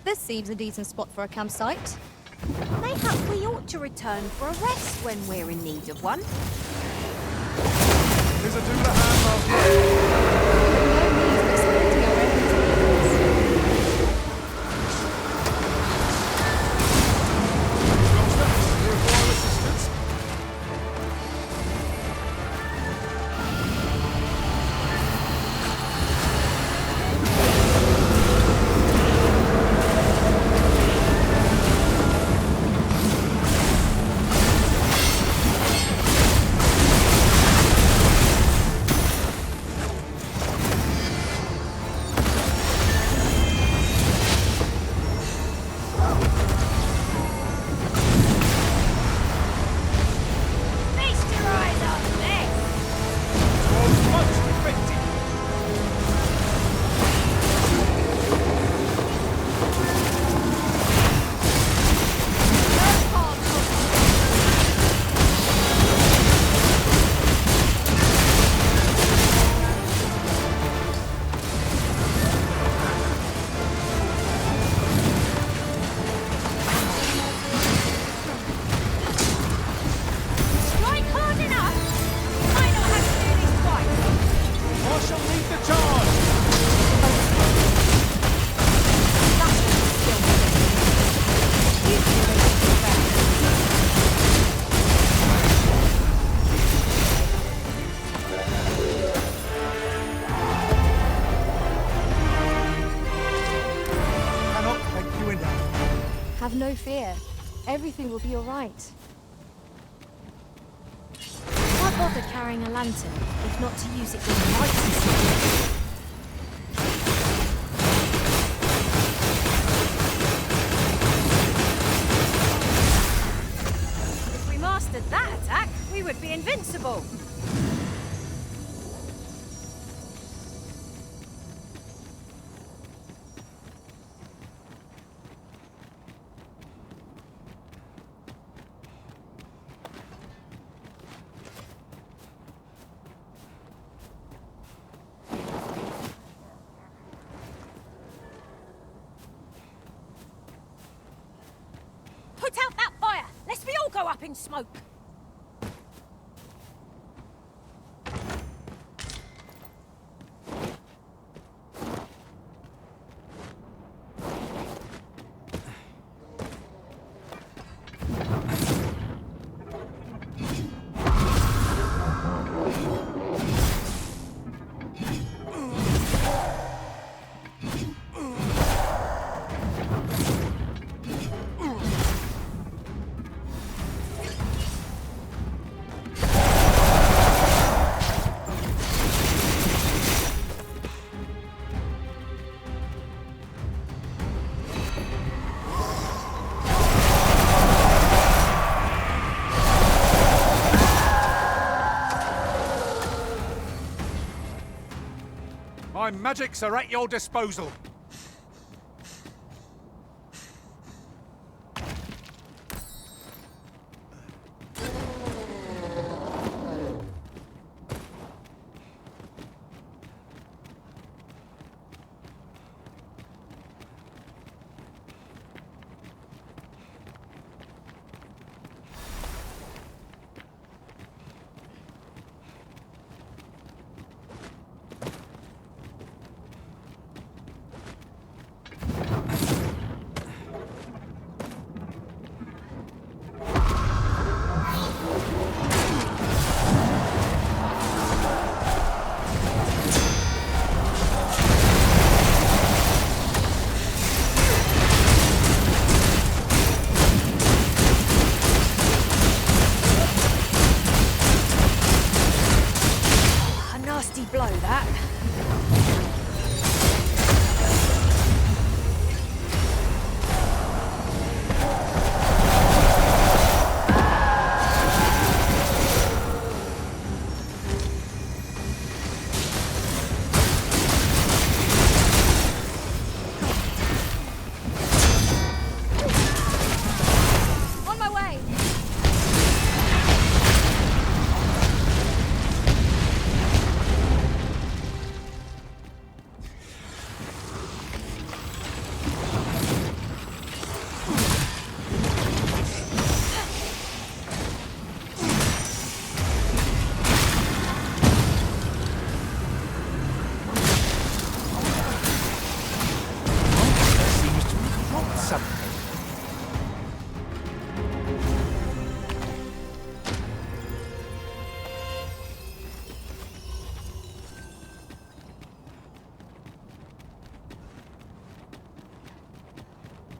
This seems a decent spot for a campsite. Mayhap we ought to return for a rest when we're in need of one. There's a Dullahan last Have no fear. Everything will be all right. Why bother carrying a lantern, if not to use it when light is needed? If we mastered that attack, we would be invincible. Put out that fire, lest we all go up in smoke. My magics are at your disposal.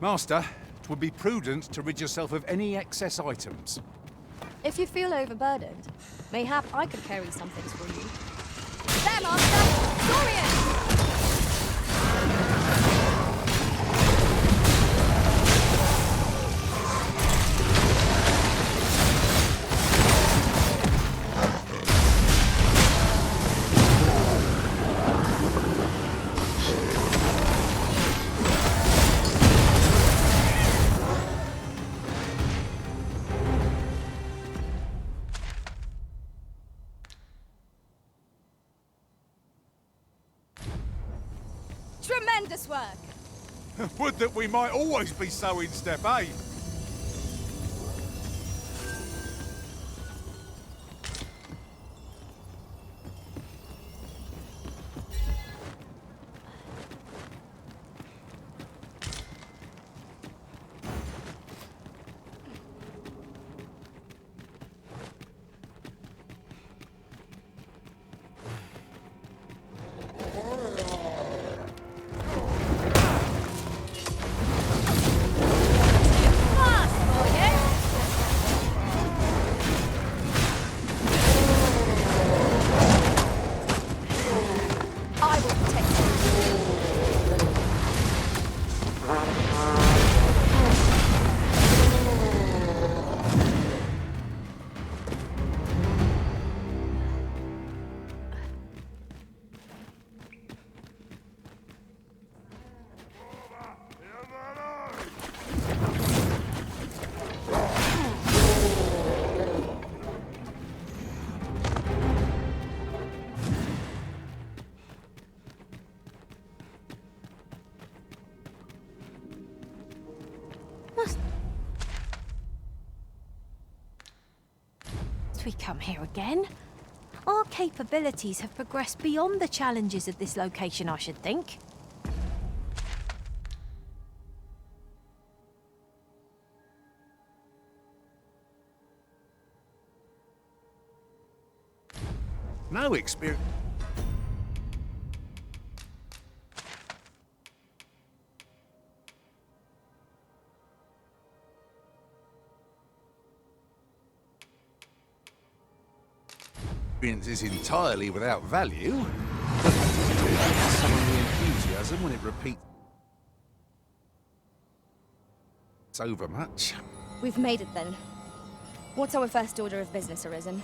Master, it would be prudent to rid yourself of any excess items. If you feel overburdened, mayhap I could carry some things for you. There, Master! Dorian! Tremendous work! Would that we might always be so in step, eh? We come here again? Our capabilities have progressed beyond the challenges of this location, I should think. No experience. Is entirely without value. Some of the enthusiasm when it repeats overmuch. We've made it then. What's our first order of business, Arisen?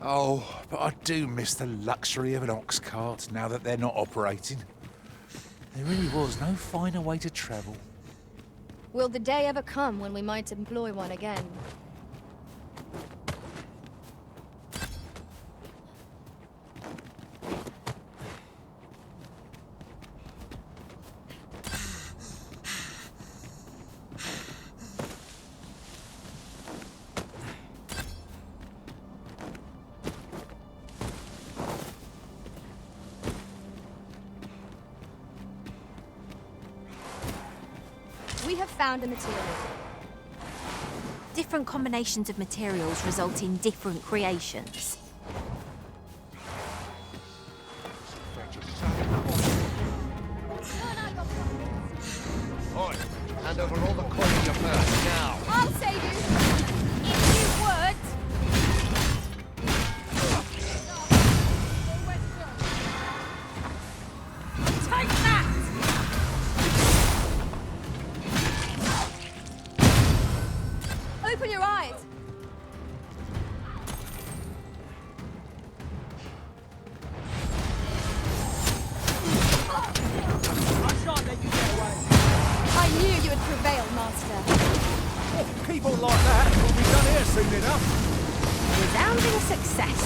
Oh, but I do miss the luxury of an ox cart now that they're not operating. There really was no finer way to travel. Will the day ever come when we might employ one again? We have found a material. Different combinations of materials result in different creations. Oi, hand over all the coins you've earned now. I'll save you! If you would! Take that! Open your eyes! I shan't let you get away. I knew you would prevail, Master. Transport like that will be done here soon enough. Resounding success.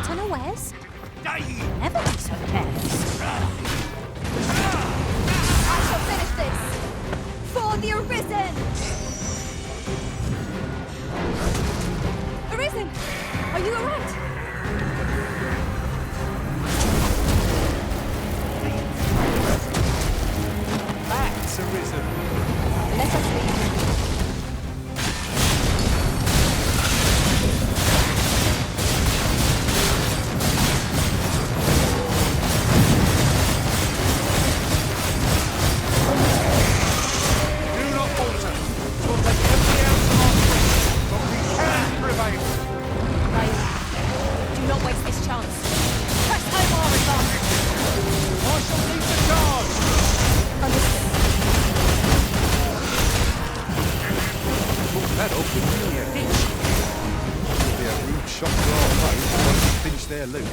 Unawares? Never be so careless. I shall finish this! For the Arisen! Arisen! Are you alright? That's Arisen. Let us leave. Their loot.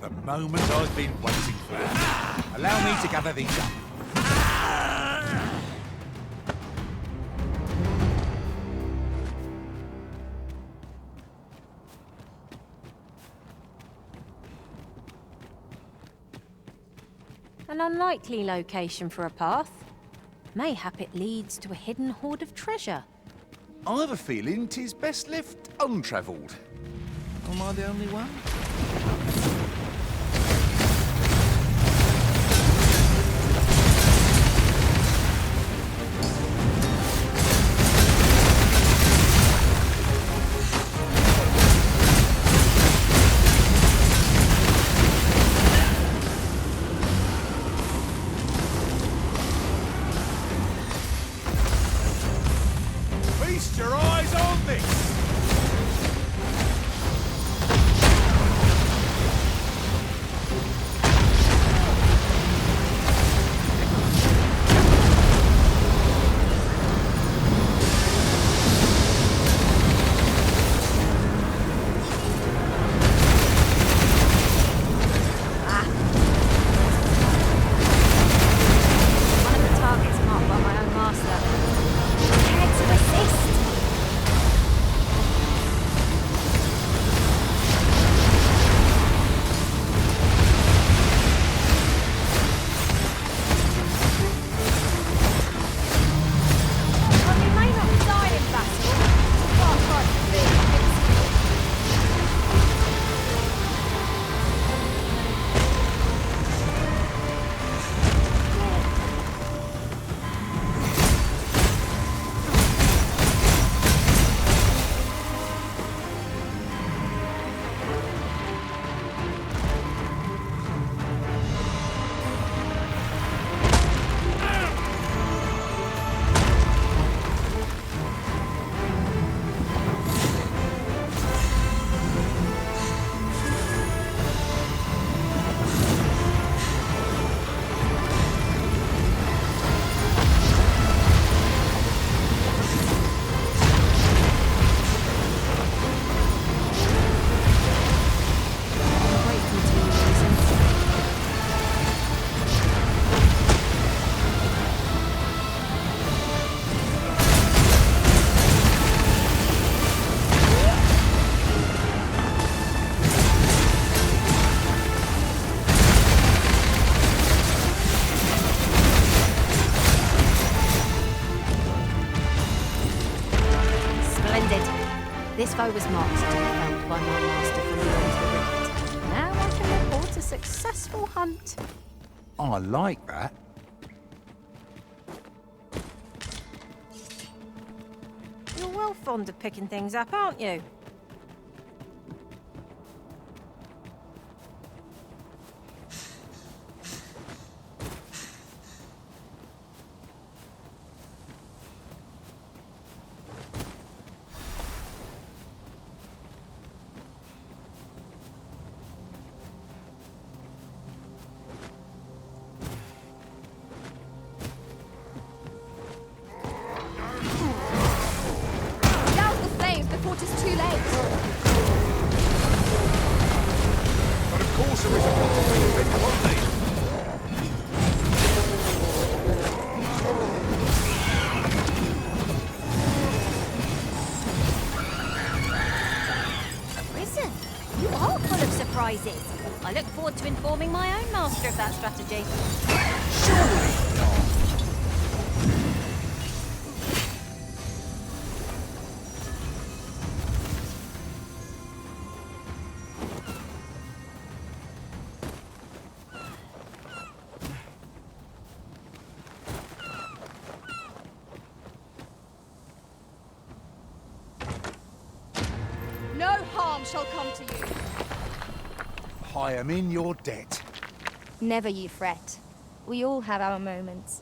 The moment I've been waiting for. Allow me to gather these up. An unlikely location for a path. Mayhap it leads to a hidden hoard of treasure. I have a feeling 'tis best left untravelled. Am I the only one? Feast your eyes on this! if I was marked to be held by my master from beyond the rift. Now I can report a successful hunt. I like that. You're well fond of picking things up, aren't you? I look forward to informing my own master of that strategy. No harm shall come to you. I am in your debt. Never you fret. We all have our moments.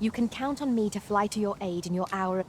You can count on me to fly to your aid in your hour of...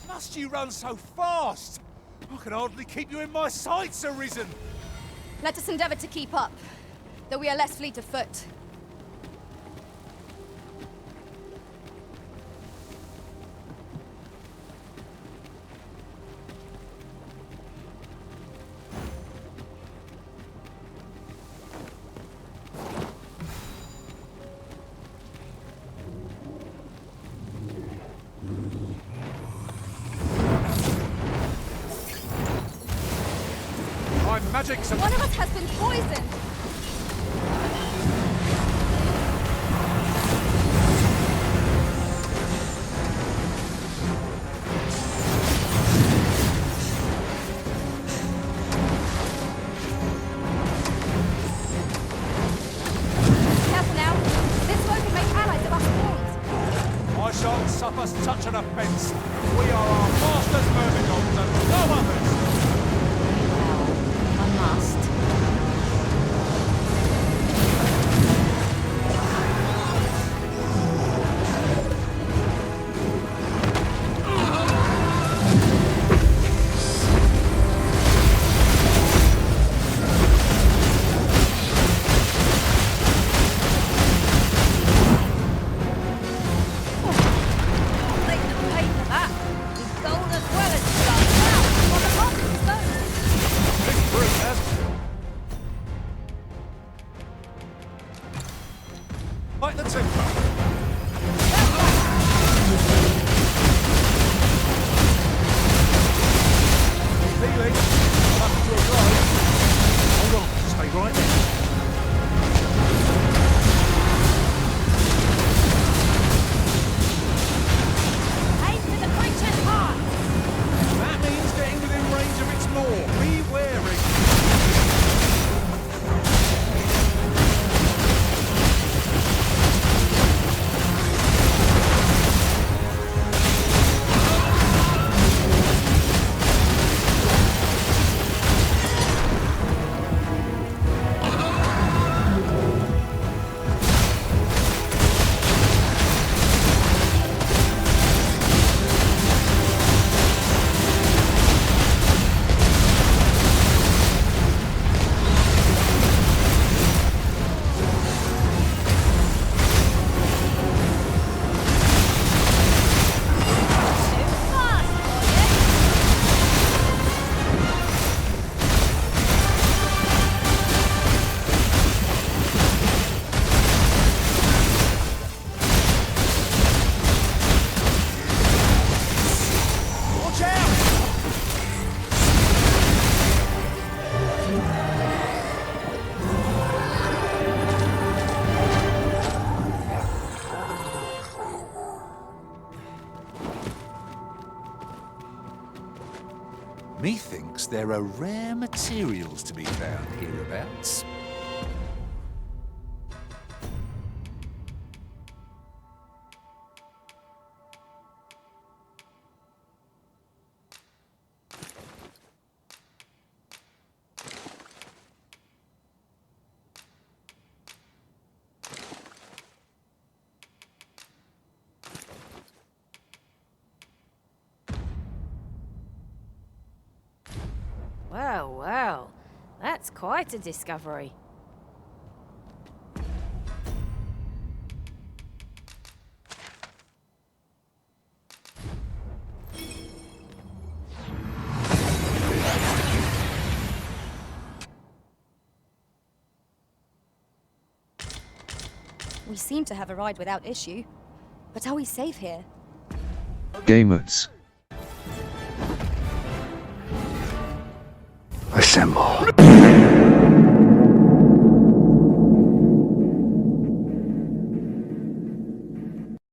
Must you run so fast? I can hardly keep you in my sights, Arisen. Let us endeavor to keep up, though we are less fleet of foot. One of us has been poisoned! Careful now. This foe can make allies of us pawns. I shan't suffer such an offence. We are our master's myrmidons and no others. Must. there are rare materials to be found hereabouts. Well, well, that's quite a discovery. We seem to have arrived without issue. But are we safe here? Gamers. Assemble.